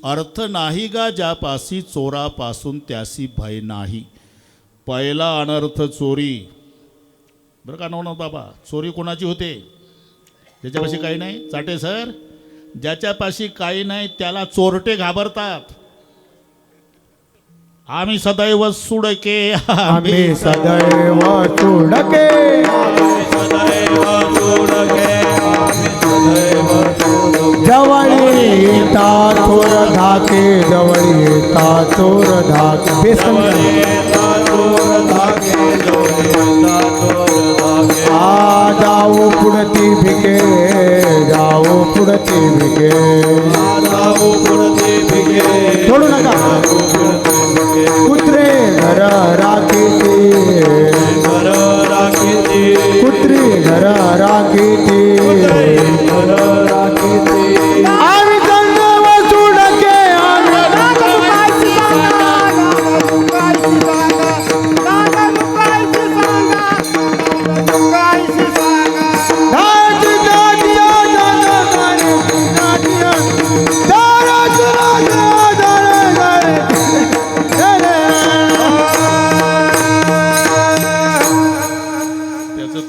अर्थ नाही गा ज्यापासी चोरापासून त्यासी भय नाही. पहिला अनर्थ चोरी बरं का. नवनाथ बाबा, चोरी कोणाची होते? ज्याच्यापाशी काही नाही. चाटे सर, ज्याच्यापाशी काही नाही त्याला चोरटे घाबरतात. आम्ही सदैव सुडके, आम्ही सदैव चुडके, जवळी येता चोर धाके, जवळी येता चोर धाके. जाऊ पुढती भिके, जाऊ पुढती भिके, सोडू नका. कुत्रे घर राखीती, कुत्री घर राखीती, आम्ही संदेव सुडके,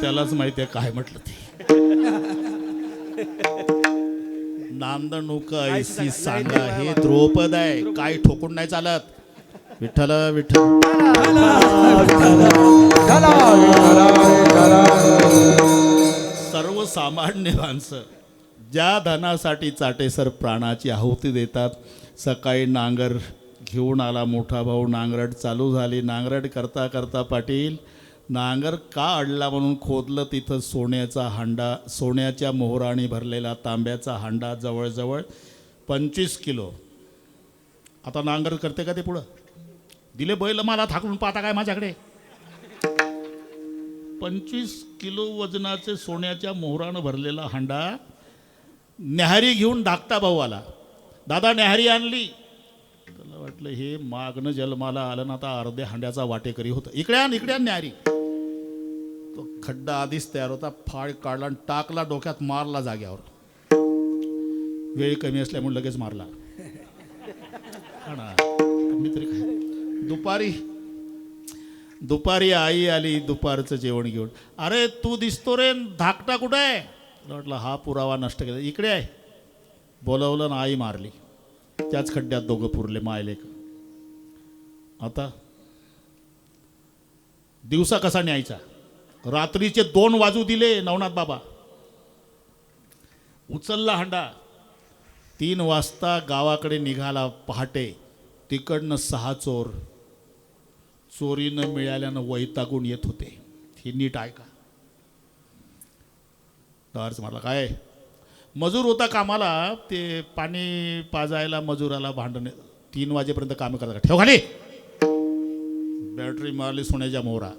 त्यालाच माहिती आहे काय म्हटलं ते. नांदणूक ऐसी सांगा हे द्रौपद आहे, काय ठोकून नाही चालत. विठ्ठल विठ्ठल. सर्वसामान्य माणसं ज्या धनासाठी चाटेसर प्राणाची आहुती देतात. सकाळी नांगर घेऊन आला मोठा भाऊ, नांगरट चालू झाली. नांगरट करता करता पाटील नांगर का अडला म्हणून खोदलं. तिथं सोन्याचा हांडा, सोन्याच्या मोहराने भरलेला तांब्याचा हांडा, जवळजवळ 25 किलो. आता नांगर करते का ते पुढं? दिले बैल मला थाकून पाहता काय माझ्याकडे. 25 किलो वजनाचे सोन्याच्या मोहरानं भरलेला हांडा. न्याहारी घेऊन धाकटा भाऊ आला. दादा न्याहारी आणली. त्याला वाटलं हे मागणं जन्माला आलं ना, आता अर्ध्या हांड्याचा वाटेकरी होतं. इकडे आण न्याहारी. तो खड्डा आधीच तयार होता. फाळ काढला आणि टाकला डोक्यात, मारला जाग्यावर. वेळ कमी असल्यामुळे लगेच मारला. हा ना, मी तरी काय. दुपारी आई आली दुपारचं जेवण घेऊन. अरे तू दिसतो रे, धाकटा कुठं आहे? म्हटलं हा पुरावा नष्ट केला. इकडे आहे. बोलवलं ना, आई मारली. त्याच खड्ड्यात दोघं पुरले मायलेक. आता दिवसा कसा न्यायचा? रात्रीचे 2 वाजू दिले नवनाथ बाबा. उचलला हांडा. 3 वाजता गावाकडे निघाला पहाटे. तिकडनं 6 चोर चोरीनं मिळाल्यानं वैतागून येत होते. ही नीट ऐका. तवारच म्हटलं काय मजूर होता कामाला, ते पाणी पाजायला मजुराला भांडणे. 3 वाजेपर्यंत काम करता. ठेव खाली. बॅटरी मारली सोन्याच्या मोहरा.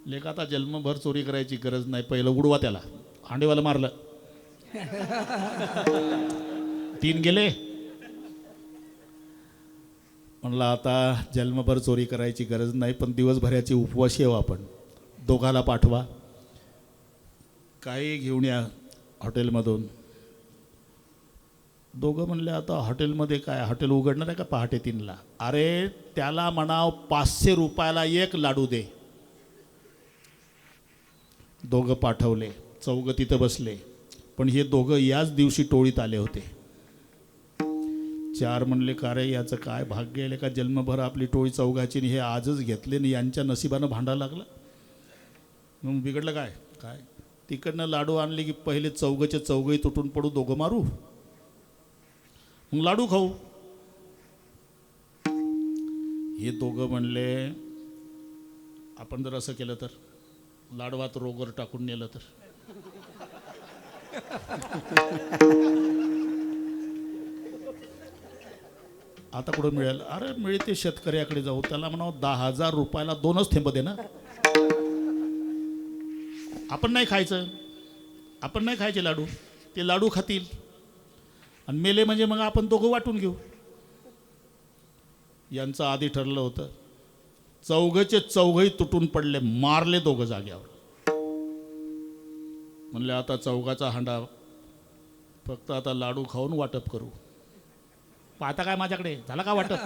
लेख आता जन्मभर चोरी करायची गरज नाही, पहिलं उडवा त्याला. हांडेवाला मारलं. 3 गेले. म्हणलं आता जन्मभर चोरी करायची गरज नाही, पण दिवसभराची उपवास येऊ आपण. दोघाला पाठवा, काही घेऊन या हॉटेलमधून. दोघं म्हणले आता हॉटेलमध्ये काय, हॉटेल उघडणार आहे का पहाटे 3ला? अरे त्याला म्हणाव 500 रुपयाला 1 लाडू दे. दोघं पाठवले, चौघं तिथं बसले. पण हे दोघं याच दिवशी टोळीत आले होते. 4 म्हणले का रे याचं काय भाग्य आहे का, जन्मभर आपली टोळी चौघाची आणि हे आजच घेतले आणि यांच्या नशिबानं भांडायला लागलं. मग बिघडलं काय काय तिकडनं लाडू आणले की पहिले चौघचे चौघही तुटून पडू, दोघं मारू, मग लाडू खाऊ. हे दोघं म्हणले आपण जर असं केलं तर, लाडवात रोगर टाकून नेलं तर. आता कुठं मिळेल, अरे मिळते शेतकऱ्याकडे जाऊ, त्याला म्हणावं 10,000 रुपयाला 2च थेंब दे ना. आपण नाही खायचं, आपण नाही खायचे लाडू, ते लाडू खातील आणि मेले म्हणजे मग आपण दोघं वाटून घेऊ. यांचं आधी ठरलं होतं. चौघचे चौघही तुटून पडले, मारले दोघं जाग्यावर. म्हणले आता चौघाचा हांडा, फक्त आता लाडू खाऊन वाटप करू. पाहता काय माझ्याकडे, झाला का वाटप.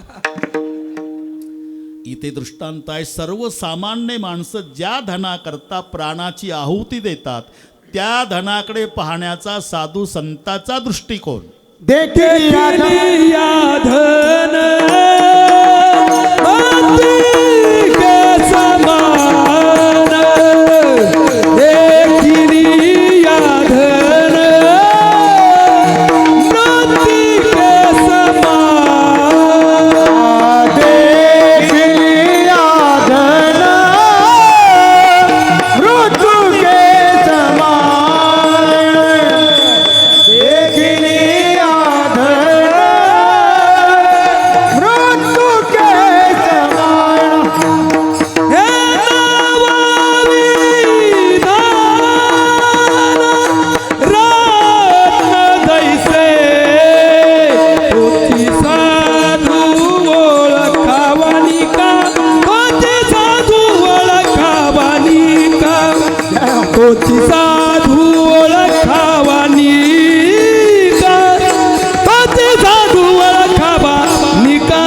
इथे दृष्टांत आहे. सर्वसामान्य माणसं ज्या धनाकरता प्राणाची आहुती देतात, त्या धनाकडे पाहण्याचा साधू संताचा दृष्टिकोन. देखील या धन अधिक समान, देखील या धन अधिक समान, देखील धन मृत्यू के समान, देखील धन मृत्यू के समान. हे नावावी दान रत्न दैसे, तोची साधू ओळखावानी का, तोची साधू ओळखावानी का, तोची साधू ओळखावानी का, तोची साधू ओळखावानी का.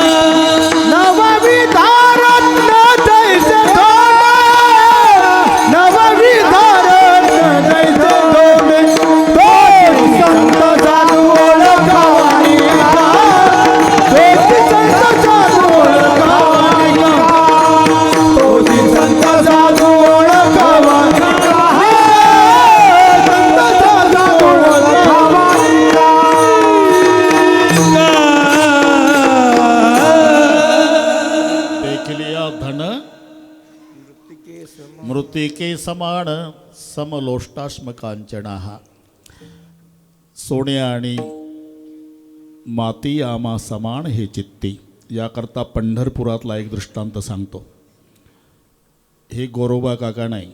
नवविधारत्न दैसे धोंडे, नवविधारत्न दैसे धोंडे, तोची संत साधू ओळखावानी का, तोची संत साधू ओळखावानी का, तोची संत साधू ओळखावानी का, संत साधू ओळखावानी का. देखील या धन मृत्तिके समान, समलोष्टाश्म कांचना. सोने आणि माती आमा समान हे चित्ती. याकरता पंढरपुरातला एक दृष्टांत सांगतो. हे गोरोबा काका नाही,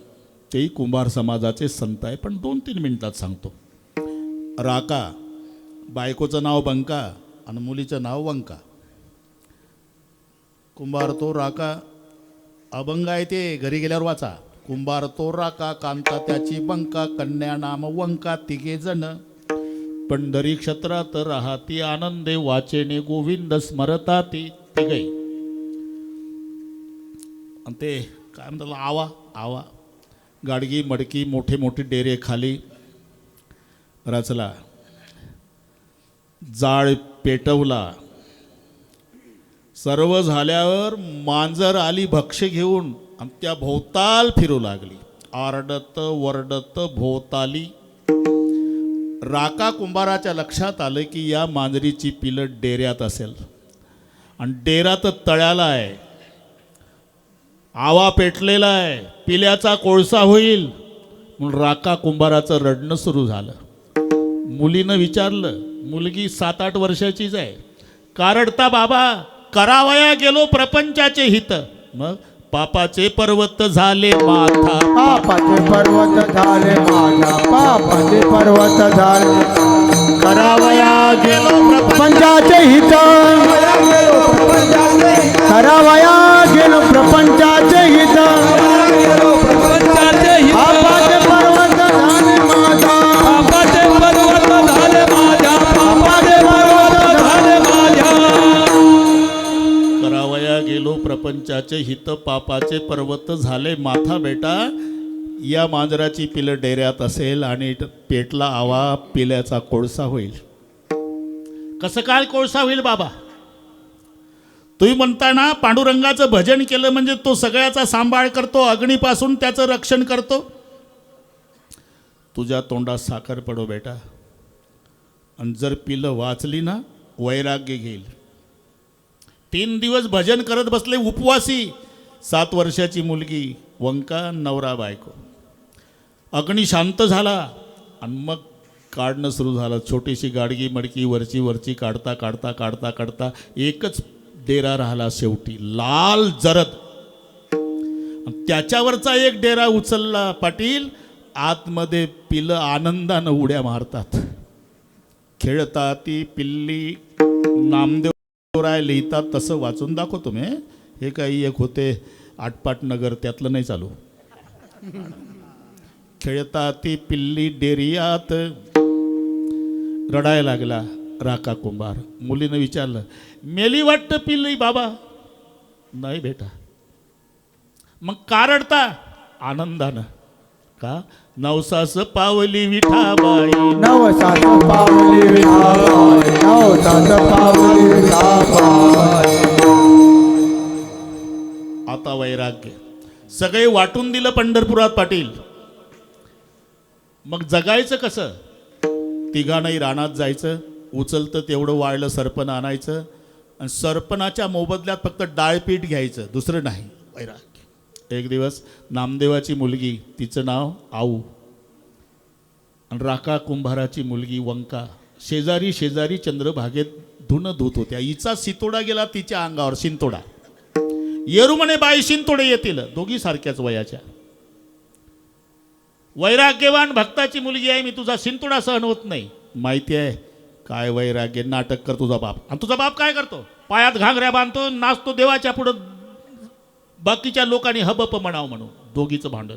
तेही कुंभार समाजाचे संत आहे, पण 2-3 मिनिटात सांगतो. राका, बायकोचं नाव बंका आणि मुलीचं नाव वंका. कुंभार तो राका, अभंग आहे ते, घरी गेल्यावर वाचा. कुंभार तो राका, कांता त्याची बंका, कन्या नाम वंका, 3 जण पंढरी क्षेत्रात राहती आनंदे, वाचेने गोविंद स्मरता ती 3. आणि ते काय म्हणतात, आवा आवा, गाडगी मडकी, मोठे मोठे डेरे खाली रचला, जाळ पेटवला. सर्व झाल्यावर मांजर आली भक्ष्य घेऊन आणि त्या भोवताल फिरू लागली, आरडत वरडत भोवताली. राका कुंभाराच्या लक्षात आलं की या मांजरीची पिलं डेऱ्यात असेल आणि डेरा तर तळ्याला आहे, आवा पेटलेला आहे, पिल्याचा कोळसा होईल. म्हणून राका कुंभाराचं रडणं सुरू झालं. मुलीनं विचारलं, मुलगी 7-8 वर्षाचीच आहे, का रडता बाबा, करावया गेलो प्रपंचाचे हित, मग पापाचे पर्वत झाले माथा, पापाचे पर्वत झाले माझ्या, पापाचे पर्वत झाले, करावया गेलो प्रपंचाचे हित, करावया गेलो प्रपंचाचे हित, प्रपंचाचे हित, पापाचे पर्वत झाले माझा, पापाचे पर्वत झाले माझ्या, पापाचे पर्वत झाले माझ्या. करावया गेलो प्रपंचाचे हित, पापाचे पर्वत झाले माथा. बेटा, या मांजराची पिलं डेऱ्यात असेल आणि पेटला आवा पिल्याचा कोळसा होईल. कसं काय कोळसा होईल बाबा? तुम्ही म्हणता ना पांडुरंगाचं भजन केलं म्हणजे तो सगळ्याचा सांभाळ करतो, अग्नीपासून त्याचं रक्षण करतो. तुझ्या तोंडात साखर पडो बेटा, आणि जर पिलं वाचली ना वैराग्य घेईल. 3 दिवस भजन करत बसले उपवासी. 7 वर्षाची मुलगी वंका, नवरा बायको. अग्नी शांत झाला आणि मग काढणं सुरू झालं. छोटीशी गाडगी मडकी वरची काढता काढता काढता काढता एकच डेरा राहिला शेवटी, लाल जरद. त्याच्यावरचा एक डेरा उचलला पाटील. आतमध्ये पिलं आनंदानं उड्या मारतात. खेळता ती पिल्ली नामदेवराय लिहितात तसं वाचून दाखवतो मी. हे काही एक होते आटपाट नगर, त्यातलं नाही चालू. खेळता ती पिल्ली डेरियात, रडायला लागला राका कुंभार. मुलीनं विचारलं, मेली वाटतं पिल्ली बाबा? नाही बेटा. मग का रडता? आनंदानं. का? नवसास पावली विठाबाई, नवसात पावली विठाबाई, नवसात पावली विठाबाई. आता वैराग्य. सगळे वाटून दिलं पंढरपुरात पाटील. मग जगायचं कसं? तिघांनाही रानात जायचं, उचलतं तेवढं वाळलं सरपण आणायचं, आणि सरपणाच्या मोबदल्यात फक्त डाळपीठ घ्यायचं, दुसरं नाही. वैराग्य. एक दिवस नामदेवाची मुलगी, तिचं नाव आऊ, आणि राका कुंभाराची मुलगी वंका शेजारी शेजारी चंद्रभागेत धुणं धुत होत्या. हिचा सितोडा गेला तिच्या अंगावर, शिंतोडा. येरू म्हणे बाई शिंतोडे येतील. दोघी सारख्याच वयाच्या. वैराग्यवान भक्ताची मुलगी आहे, मी तुझा शिंतोडा सहन होत नाही. माहिती आहे काय वैराग्य? नाटक कर तुझा बाप. आणि तुझा बाप काय करतो? पायात घागऱ्या बांधतो, नाचतो देवाच्या पुढं, बाकीच्या लोकांनी हबप म्हणावं म्हणून. दोघीचं भांडण.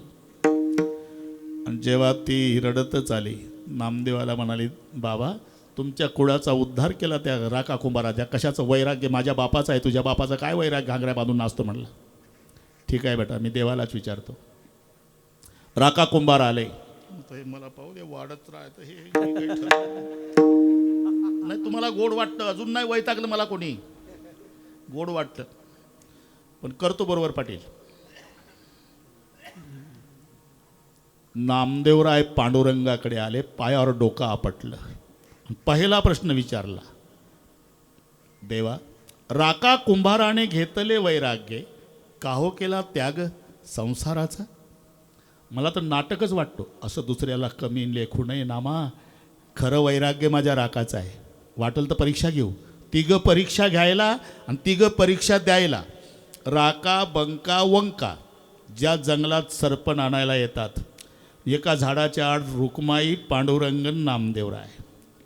आणि जेव्हा ती रडतच आली, नामदेवाला म्हणाली, बाबा तुमच्या कुळाचा उद्धार केला त्या राका कुंभाराच्या. कशाचं वैराग्य? माझ्या बापाचं आहे. तुझ्या बापाचं काय वैराग्य? घागऱ्या बांधून नाचतो म्हणलं. ठीक आहे बेटा, मी देवालाच विचारतो. राका कुंभार आले. मला पाहू दे वाढत राहतं हे नाही. तुम्हाला गोड वाटतं? अजून नाही वैतागलं मला कोणी. गोड वाटतं पण करतो बरोबर पाटील. नामदेवराय पांडुरंगाकडे आले, पायावर डोकं आपटलं. पहिला प्रश्न विचारला, देवा राका कुंभाराने घेतले वैराग्य, काहो केला त्याग संसाराचा? मला तर नाटकच वाटतो. असं दुसऱ्याला कमी लेखू नये नामा. खरं वैराग्य माझ्या राकाचं आहे. वाटेल तर परीक्षा घेऊ. 3 परीक्षा घ्यायला आणि 3 परीक्षा द्यायला. राका, बंका, वंका ज्या जंगलात सरपण आणायला येतात. एका झाडाच्या आड रुक्माई, पांडुरंगन, नामदेवराय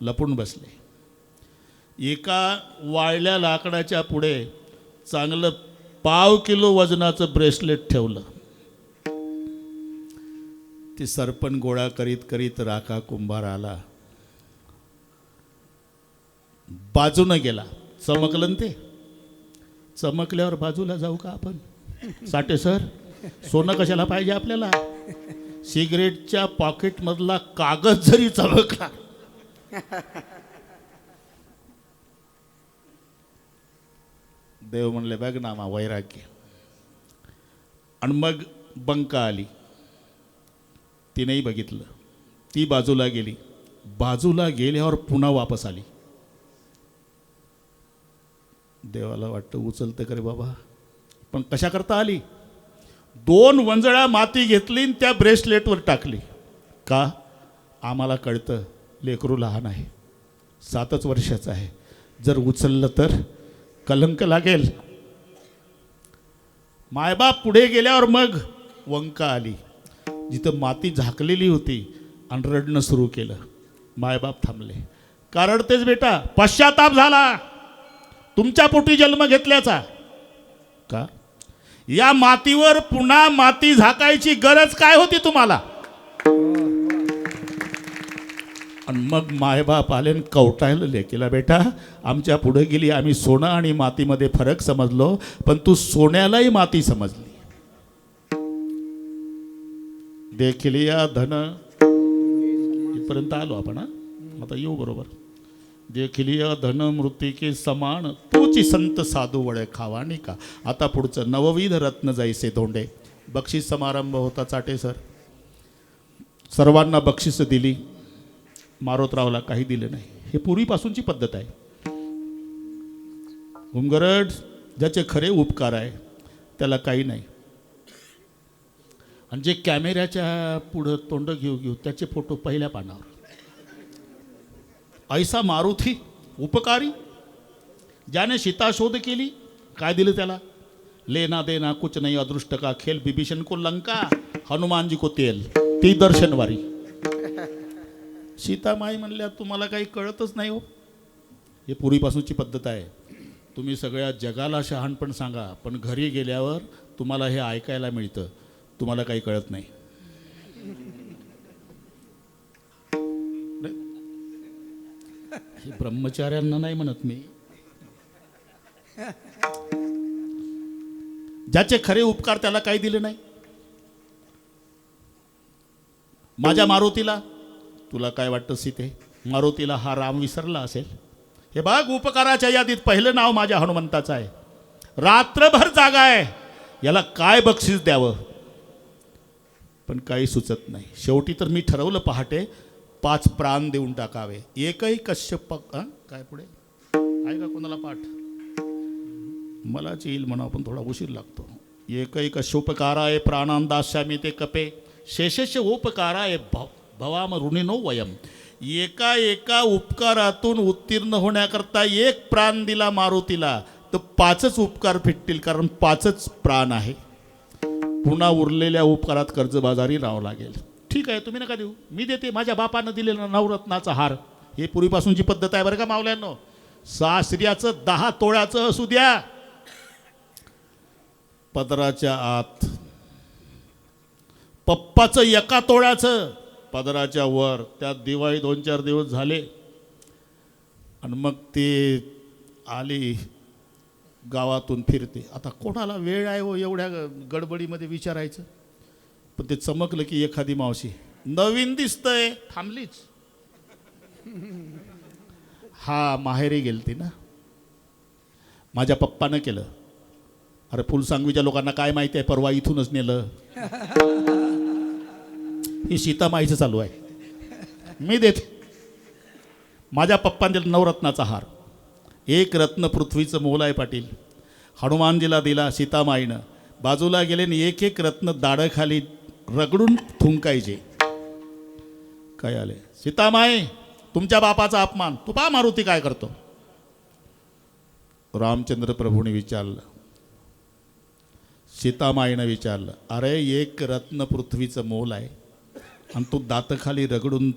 लपून बसले. एका वाळल्या लाकडाच्या पुढे चांगलं 1/2 किलो वजनाचं ब्रेसलेट ठेवलं. ते सरपण गोळा करीत करीत राका कुंभार आला. बाजूनं गेला. चमकलं ते. चमकल्यावर बाजूला जाऊ का आपण? साठे सर, सोनं कशाला पाहिजे आपल्याला? सिगरेटच्या पॉकेटमधला कागद जरी चमकला. देव म्हणले बघ ना मा वैराग्य. आणि मग बंका आली. तिनेही बघितलं. ती बाजूला गेली. बाजूला गेल्यावर पुन्हा वापस आली. देवाला वाटतं उचलतं करे बाबा, पण कशा करता आली? 2 वंजळा माती घेतली आणि त्या ब्रेसलेटवर टाकली. का? आम्हाला कळतं लेकरू लहान आहे, 7च वर्षाचं आहे. जर उचललं तर कलंक लागेल. मायबाप पुढे गेल्यावर मग वंका आली. जिथं माती झाकलेली होती आणि रडणं सुरू केलं. मायबाप थांबले. का रडतेस बेटा? पश्चाताप झाला तुमच्या पोटी जन्म घेतल्याचा. का? या मातीवर पुन्हा माती झाकायची गरज काय होती तुम्हाला? आणि मग मायबाप आले आणि कवटायला लेकीला, बेटा आमच्या पुढे गेली, आम्ही सोनं आणि मातीमध्ये फरक समजलो, पण तू सोन्यालाही माती समजली. देखील या धन इथपर्यंत आलो आपण हा आता येऊ बरोबर. देखील या धन मृतिके समान तोची संत साधू वळे खावा नाही का. आता पुढचं नवविध रत्न जायचे धोंडे. बक्षीस समारंभ होता चाटे सर. सर्वांना बक्षीस दिली. मारोतरावला काही दिलं नाही. हे पूर्वीपासूनची पद्धत आहे. घुमगरड ज्याचे खरे उपकार आहे त्याला काही नाही. आणि जे कॅमेऱ्याच्या पुढं तोंड घेऊ त्याचे फोटो पहिल्या पानावर. ऐसा मारुती उपकारी ज्याने सीताशोध केली. काय दिलं त्याला. लेना देना कुछ नहीं अदृष्ट का खेल. विभीषण को लंका हनुमान जी को तेल. ती दर्शनवारी. सीतामाई म्हणल्या तुम्हाला काही कळतच नाही हो. हे पूर्वीपासूनची पद्धत आहे. तुम्ही सगळ्या जगाला शहाणपण सांगा पण घरी गेल्यावर तुम्हाला हे ऐकायला मिळतं. तुम्हाला काही कळत नाही. हे ब्रह्मचार्यांना नाही म्हणत मी. ज्याचे खरे उपकार त्याला काही दिले नाही. माझ्या मारुतीला तुला काय वाटतं सीते. मारुतीला हा राम विसरला असेल. हे बघ उपकाराच्या यादीत पहिलं नाव माझ्या हनुमंताचं आहे. रात्रभर जागा आहे. याला काय बक्षीस द्यावं पण काही सुचत नाही. शेवटी तर मी ठरवलं पहाटे 5 प्राण देऊन टाकावे. एकही कश्यप काय पुढे आहे का कोणाला पाठ. मलाच येईल म्हणा पण थोडा उशीर लागतो. एकही कश्योपकाराय प्राणांदास्यामी ते कपे शेषस्य उपकाराय भवाम ऋणिनो वयम. एका उपकारातून उत्तीर्ण होण्याकरता 1 प्राण दिला मारुतीला तर 5च उपकार फिटतील कारण 5च प्राण आहे. पुन्हा उरलेल्या उपकारात कर्जबाजारी राहावं लागेल. ठीक आहे तुम्ही नका देऊ मी देते. माझ्या बापानं दिलेला नवरत्नाचा हार. हे पूर्वीपासूनची पद्धत आहे बरं का मावल्यांनो. सासऱ्याचं 10 तोळ्याचं असू द्या पदराच्या आत. पप्पाचं 1 तोळ्याचं पदराच्या वर. त्यात दिवाळी 2-4 दिवस झाले आणि मग ते आली गावातून फिरते. आता कोणाला वेळ आहे हो एवढ्या गडबडीमध्ये विचारायचं. पण ते चमकलं की एखादी मावशी नवीन दिसतंय थांबलीच. हा माहेरी गेलती ना. माझ्या पप्पानं केलं. अरे फुलसांगवीच्या लोकांना काय माहिती आहे परवा इथूनच नेलं. ही सीतामाईचं चालू आहे. मी देते. माझ्या पप्पाने दिला नवरत्नाचा हार. 1 रत्न पृथ्वीचं मोल आहे पाटील. हनुमानजीला दिला सीतामाईनं. बाजूला गेले आणि 1 रत्न दाढखाली रगडून थुंकायचे. काय आले सीतामाई तुमच्या बापाचा अपमान. तू पहा मारुती काय करतो. रामचंद्र प्रभूने विचारलं. सीतामाईनं विचारलं अरे 1 रत्न पृथ्वीचं मोल आहे आणि तू दातखाली रगडून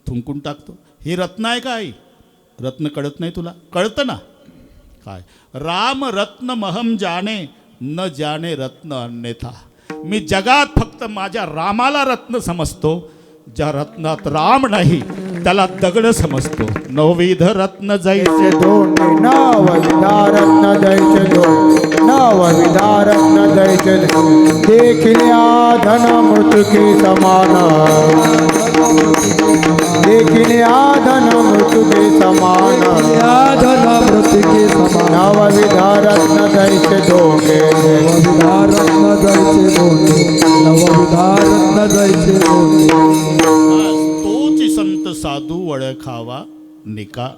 थुंकून टाकतो. ही रत्न आहे काय. रत्न कळत नाही तुला. कळतं ना काय. राम रत्न महम जाने न जाने रत्न अन्यथा. मी जगात फक्त माझ्या रामाला रत्न समजतो. ज्या रत्नात राम नाही त्याला दगड समजतो. नवविध रत्न जैसे धोंडे नवविधा रत्न जैसे धोंडे नवविधा रत्न जैसे देखिल्या धन मृत्युके समान. देखिल्या धन मृत्युके समान. धन मृतिके समान. नवविधा रत्न जैसे धोंडे नवविधा रत्न जैसे धोंडे. नवविधा रत्न जैसे धोंडे. तोची संत साधू वळखावा निका.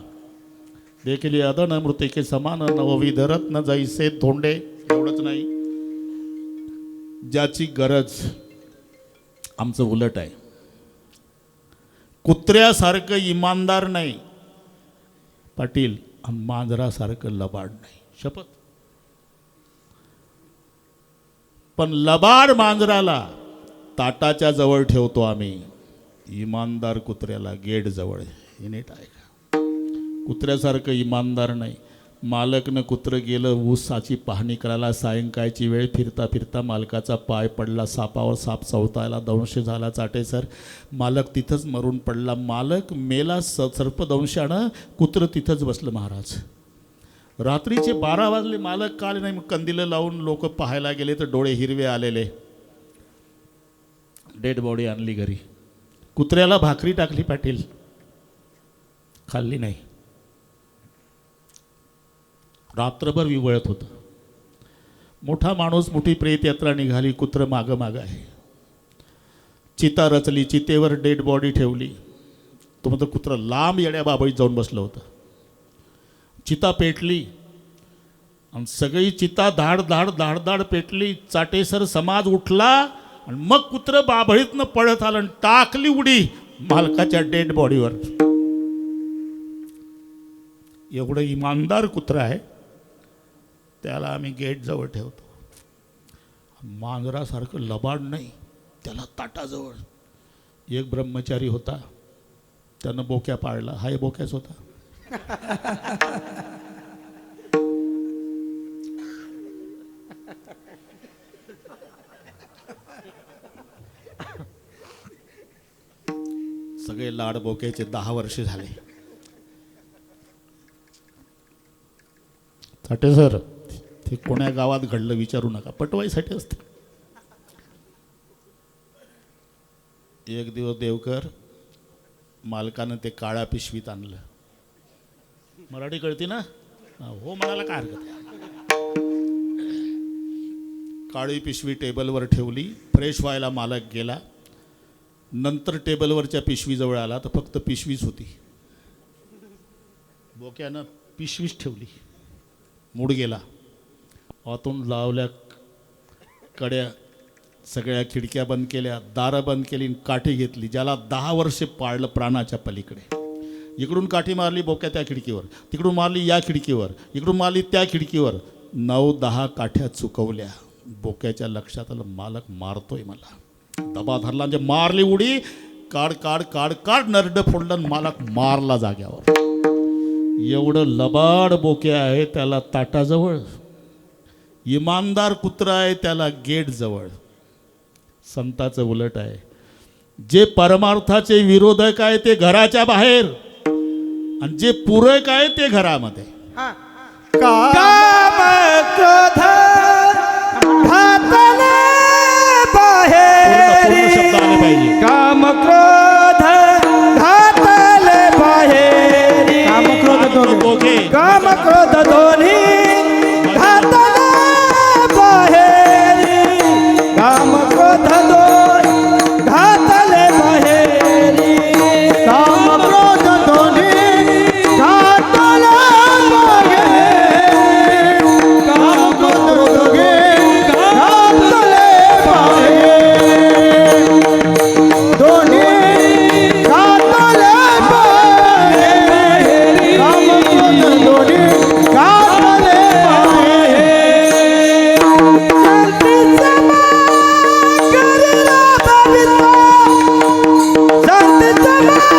देखील अदन मृतिके समान नवविध रत्न जैसे धोंडे. एवढंच नाही ज्याची गरज आमचं उलट आहे. कुत्र्यासारखं इमानदार नाही पाटील आणि मांजरासारखं लबाड नाही. शपथ. पण लबाड मांजराला ताटाच्या जवळ ठेवतो आम्ही. इमानदार कुत्र्याला गेट जवळ. हे नीट आहे का. कुत्र्यासारखं इमानदार नाही. मालकनं कुत्रं गेलं ऊसाची पाहणी करायला. सायंकाळची वेळ फिरता फिरता मालकाचा पाय पडला. सापावर साप चवतायला. दंश झाला चाटे सर. मालक तिथंच मरून पडला. मालक मेला सर्पदंशानं. कुत्रं तिथंच बसलं महाराज. रात्रीचे 12 वाजले. मालक काल नाही. मग कंदिलं लावून लोक पाहायला गेले तर डोळे हिरवे आलेले. डेड बॉडी आणली घरी. कुत्र्याला भाकरी टाकली पाटील, खाल्ली नाही. रात्रभर विवळत होतं. मोठा माणूस, मोठी प्रेत यात्रा निघाली, कुत्रं मागं मागं आहे. चिता रचली, चितेवर डेड बॉडी ठेवली. तो म्हणतो कुत्रं लांब येड्या बाबळीत जाऊन बसलं होतं. चिता पेटली आणि सगळी चिता धाड धाड धाड धाड पेटली. चाटेसर समाज उठला आणि मग कुत्रं बाभळीतनं पळत आलं आणि टाकली उडी मालकाच्या डेड बॉडीवर. एवढं इमानदार कुत्रं आहे, त्याला आम्ही गेटजवळ ठेवतो. मांजरासारखं लबाड नाही, त्याला ताटाजवळ. एक ब्रह्मचारी होता, त्यानं बोक्या पाळला. हाय बोक्याच होता. सगळे लाड बोक्याचे 10 वर्ष झाले. साठे सर, ते कोण्या गावात घडलं विचारू नका, पटवायसाठी असतं. एक दिवस देवकर मालकानं ते काळ्या पिशवीत आणलं. मराठी कळती ना? हो म्हणाला, काय हरकत आहे. काळी पिशवी टेबलवर ठेवली. फ्रेश व्हायला मालक गेला. नंतर टेबलवरच्या पिशवीजवळ आला तर फक्त पिशवीच होती. बोक्यानं पिशवीच ठेवली. मूड गेला. आतून लावल्या कड्या, सगळ्या खिडक्या बंद केल्या, दारं बंद केली, काठी घेतली. ज्याला 10 वर्षे पाळलं प्राणाच्या पलीकडे. इकडून काठी मारली बोक्या त्या खिडकीवर, तिकडून मारली या खिडकीवर, इकडून मारली त्या खिडकीवर. 9-10 काठ्या चुकवल्या. बोक्याच्या लक्षात आलं मालक मारतोय मला. दबा धरला म्हणजे मारली उडी. काढ काढ काढ काढ, नरड फोडलं, मालक मारला जाग्यावर. एवढं लबाड बोक्या आहे त्याला ताटाजवळ. इमानदार कुत्रा आहे त्याला गेट जवळ. संताचं उलट आहे. जे परमार्थाचे विरोधक आहे ते घराच्या बाहेर आणि जे पूरक आहे ते घरामध्ये. काम क्रोध घातले बाहेर, पूर्ण शब्द आले पाहिजे. काम क्रोध घातले बाहेर, काम क्रोध दोघे काम क्रोध दोन्ही घातले बाहेर, काम क्रोध दोन्ही घातले बाहेर, काम क्रोध दोन्ही घातले बाहेर, काम क्रोध दोन्ही घातले बाहेर, दोन्ही घातले बाहेर, काम क्रोध दोन्ही घातले बाहेर. शांतीचा मार्ग गरिला भावितो, शांतीचा मार्ग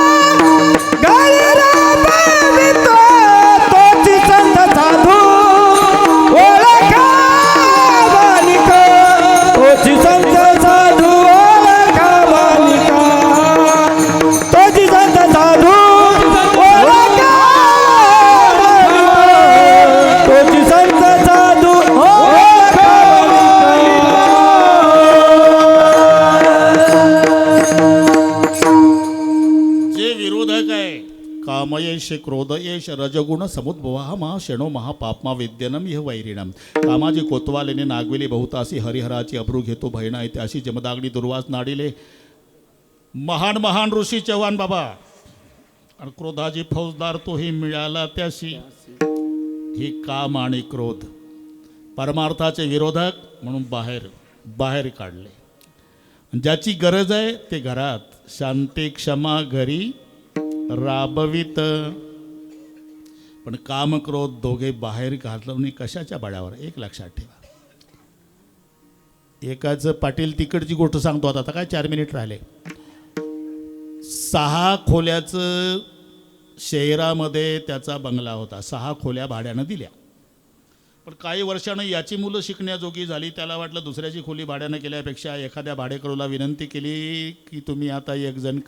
गरिला भावितो, तोची संत साधू ओळखा बालिका, तोची संत साधू ओळखा बालिका, तोची संत साधू ओळखा बालिका, तोची संत साधू ओळखा जे विरोधक आहे, कामयेश क्रोधयेश रजगुण समुद्भवा मा शनो महापापमा विद्यनम यह वैरिणम. कामाजी कोतवालेने नागविले बहुतासी, हरिहराची अब्रू घेतो भयना येते अशी जमदागडी दुर्वास नाडिले. महान महान ऋषी चव्हाण बाबा आणि क्रोधाची फौजदार तोही मिळाला त्याशी. ही काम आणि क्रोध परमार्थाचे विरोधक म्हणून बाहेर काढले. ज्याची गरज आहे ते घरात. शांती क्षमा घरी राबवित, पण काम क्रोध दोघे बाहेर घालवणे कशाच्या बळावर. एक लक्षात ठेवा. एकाचं पाटील तिकडची गोष्ट सांगतो. आता काय 4 मिनिट राहिले. 6 खोल्याचं शहरामध्ये त्याचा बंगला होता. 6 खोल्या भाड्यानं दिल्या. पण काही वर्षानं याची मुलं शिकण्याजोगी झाली. त्याला वाटलं दुसऱ्याची खोली भाड्यानं केल्यापेक्षा एखाद्या भाडेकरूला विनंती केली की तुम्ही आता एक जण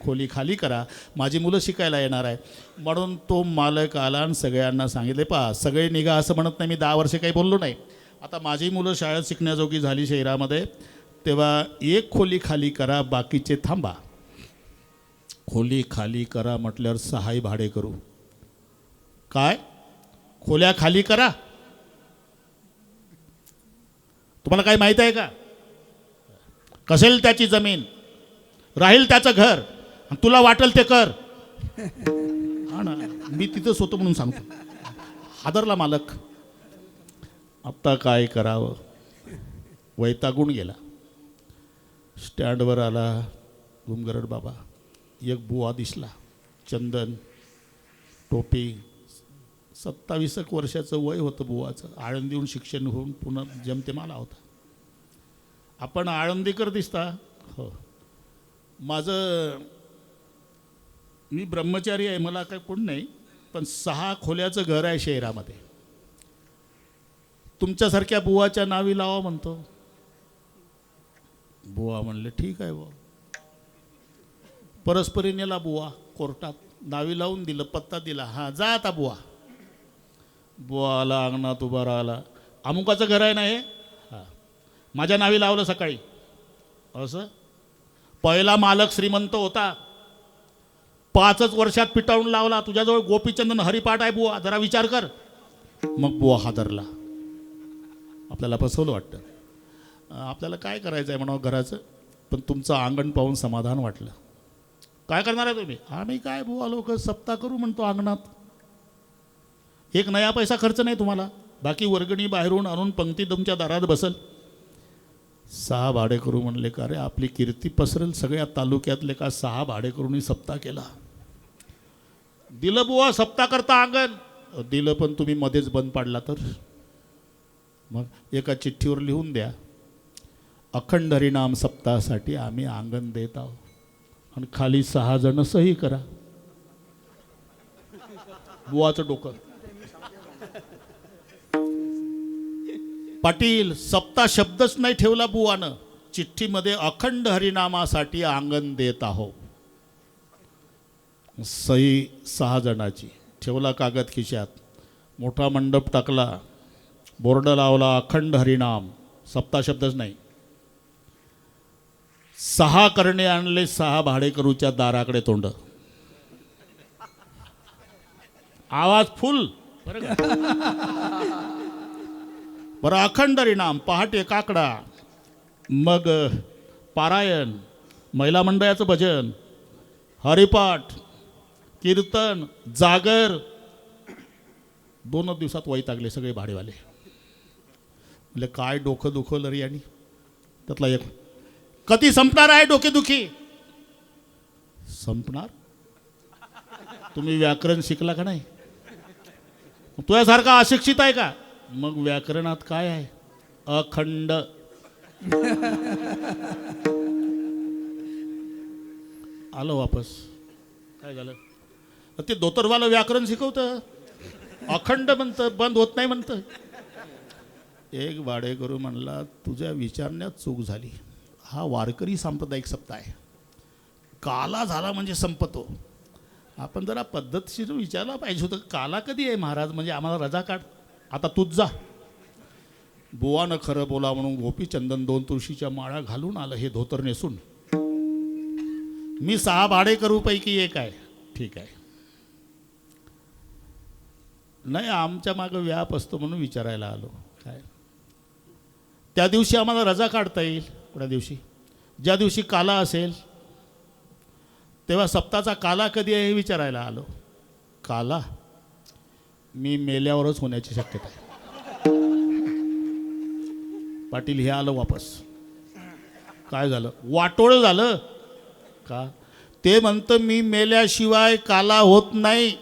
खोली खाली करा, माझी मुलं शिकायला येणार आहे. म्हणून तो मालक आला आणि सगळ्यांना सांगितले, पहा सगळे निघा असं म्हणत नाही, मी 10 वर्षे काही बोललो नाही. आता माझी मुलं शाळेत शिकण्याजोगी झाली शहरामध्ये, तेव्हा एक खोली खाली करा, बाकीचे थांबा. खोली खाली करा म्हटल्यावर 6 भाडे करू. काय खोल्या खाली करा? तुम्हाला काय माहित आहे का? कसेल त्याची जमीन, राहील त्याचं घर, आणि तुला वाटेल ते कर. हा ना, मी तिथंच होतो म्हणून सांगतो. हादरला मालक. आत्ता काय करावं, वैतागून गेला. स्टँडवर आला घुमगरड बाबा. एक बुवा दिसला, चंदन, टोपी, 27 वर्षाचं वय होतं बुवाचं. आळंदीहून शिक्षण होऊन पुन्हा जमतेम आला होता. आपण आळंदीकर दिसता. हो, मी ब्रह्मचारी आहे, मला काय कोण नाही, पण 6 खोल्याचं घर आहे शहरामध्ये. तुमच्यासारख्या बुवाच्या नावी लावा म्हणतो. बुवा म्हणले ठीक आहे बुवा. परस्परी नेला बुवा कोर्टात, नावी लावून दिलं, पत्ता दिला. हां जा आता बुवा. बुवा आला, अंगणात उभा राहिला. अमुकाचं घर आहे ना हे? हां, माझ्या नावी लावलं सकाळी. असं? पहिला मालक श्रीमंत होता, 5च वर्षात पिटाळून लावला. तुझ्याजवळ गोपीचंदन हरिपाठ आहे बुवा, जरा विचार कर. मग बुवा हादरला. आपल्याला फसवलं वाटतं. आपल्याला काय करायचं आहे म्हणावं घराचं, पण तुमचं अंगण पाहून समाधान वाटलं. काय करणार आहे तुम्ही? आम्ही काय बुवा लोक सप्ताह करू म्हणतो अंगणात. 1 नया पैसा खर्च नाही तुम्हाला, बाकी वर्गणी बाहेरून आणून पंक्ती तुमच्या दारात बसल. 6 भाडेकरू म्हणले का रे, आपली कीर्ती पसरेल सगळ्या तालुक्यातले का 6 भाडेकरूंनी सप्ताह केला. दिलं बुवा सप्ताह करता अंगण. दिलं, पण तुम्ही मध्येच बंद पाडला तर? मग एका चिठ्ठीवर लिहून द्या, अखंड हरिनाम सप्ताहासाठी आम्ही अंगण देत आहोत, आणि खाली 6 जण सही करा. बुवाचं डोकं. पाटील सप्ताह शब्दच नाही ठेवला बुवानं. चिठ्ठीमध्ये अखंड हरिनामासाठी अंगण देत आहो, सही 6 जणाची. ठेवला कागद खिशात, मोठा मंडप टाकला, बोर्ड लावला अखंड हरिनाम, सप्ताह शब्दच नाही. 6 करणे आणले, 6 भाडेकरूच्या दाराकडे तोंड. आवाज फुल. बरं अखंड हरिनाम, पहाटे काकडा, मग पारायण, महिला मंडळाचं भजन, हरिपाठ, कीर्तन, जागर. 2 दिवसात वैतागले सगळे भाडेवाले. म्हणजे काय डोकं दुखवलं रे यांनी. त्यातला एक, कधी संपणार आहे डोकेदुखी? संपणार? तुम्ही व्याकरण शिकला का नाही? तुझ्यासारखा अशिक्षित आहे का? मग व्याकरणात काय आहे? अखंड. आलो वापस. काय झालं? ते धोतरवालं व्याकरण शिकवतं, अखंड म्हणतं, बंद होत नाही म्हणतं. एक भाडेकरू म्हणला, तुझ्या विचारण्यात चूक झाली. हा वारकरी सांप्रदायिक सप्ताह आहे, काला झाला म्हणजे संपतो. आपण जरा पद्धतशीर विचारला पाहिजे होतं, काला कधी आहे महाराज, म्हणजे आम्हाला रजा काढ, आता तूच जा. बुवानं खरं बोला म्हणून गोपीचंदन 2 तुळशीच्या माळा घालून आलं, हे धोतर नेसून. मी 6 भाडेकरू पैकी एक आहे. ठीक आहे, नाही आमच्या मागं व्याप असतो म्हणून विचारायला आलो. काय त्या दिवशी आम्हाला रजा काढता येईल? कुठल्या दिवशी? ज्या दिवशी काला असेल. तेव्हा सप्ताहाचा काला कधी आहे हे विचारायला आलो. काला मी मेल्यावरच होण्याची शक्यता आहे. पाटील हे आलं वापस. काय झालं? वाटोळं झालं का? ते म्हणतं मी मेल्याशिवाय काला होत नाही,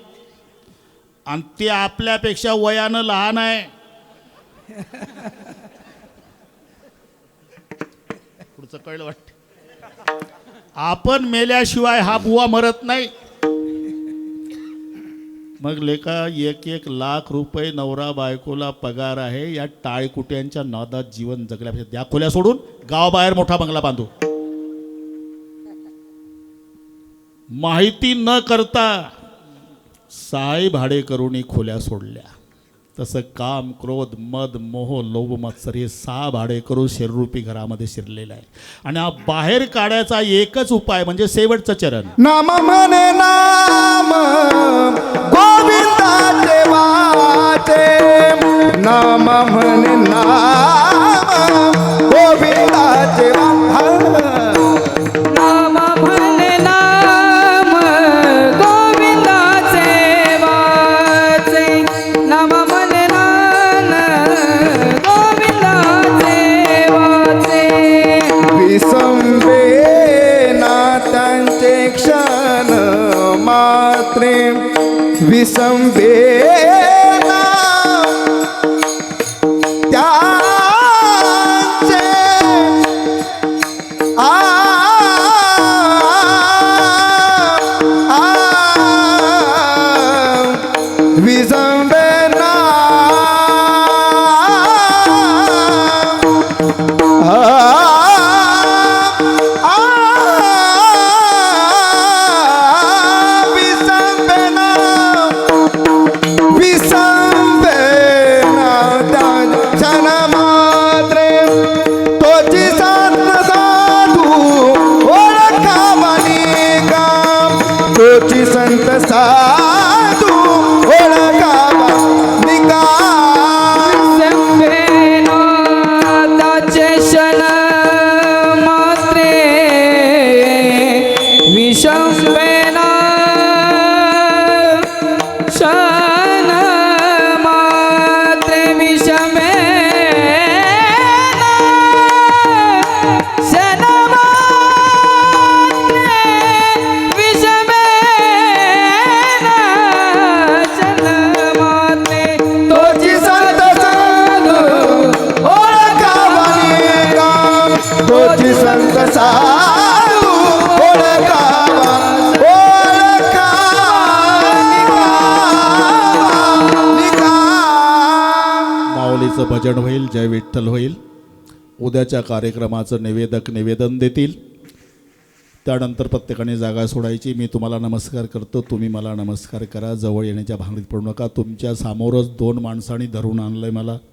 आणि ते आपल्यापेक्षा वयानं लहान आहे. पुढचं कळलं वाटतं. आपण मेल्याशिवाय हा बुवा मरत नाही. मग लेका 1-1 लाख रुपये नवरा बायकोला पगार आहे. या टाळकुट्यांच्या नादात जीवन जगल्यापेक्षा त्या खोल्या सोडून गावाबाहेर मोठा बंगला बांधू. माहिती न करता 6 भाडेकरूंनी खोल्या सोडल्या. तसं काम क्रोध मद मोह लोभ मत्सर हे 6 भाडेकरू शरीरूपी घरामध्ये शिरलेलं आहे. आणि हा बाहेर काढायचा एकच उपाय म्हणजे शेवटचं चरण. नाम म्हणे नाम गोविंदाचे वाचे, नाम म्हणे नाम गोविंदाचे नाम म्हणे नाम गोविंदाचे वाचे, नाम म्हणे नाम गोविंदाचे वाचे. विसंबे नात्यांचे क्षण मात्रे, विसंबे संत साधू ओळखावा निका. संभेनादाचे क्षण मात्रे, विषंबेना क्षण मात्रे, विषंबेना क्षण मात्रे, विषंबेना क्षण मात्रे. तोची संत साधू ओळखावा निका, तोची संत साधू ओळखावा निका. माऊलीचं भजन होईल, जय विठ्ठल होईल. उद्याच्या कार्यक्रमाचं निवेदन देतील. त्यानंतर प्रत्येकाने जागा सोडायची. मी तुम्हाला नमस्कार करतो, तुम्ही मला नमस्कार करा. जवळ येण्याच्या भानगडीत पडू नका. तुमच्या समोरच 2 माणसांनी धरून आणलंय मला.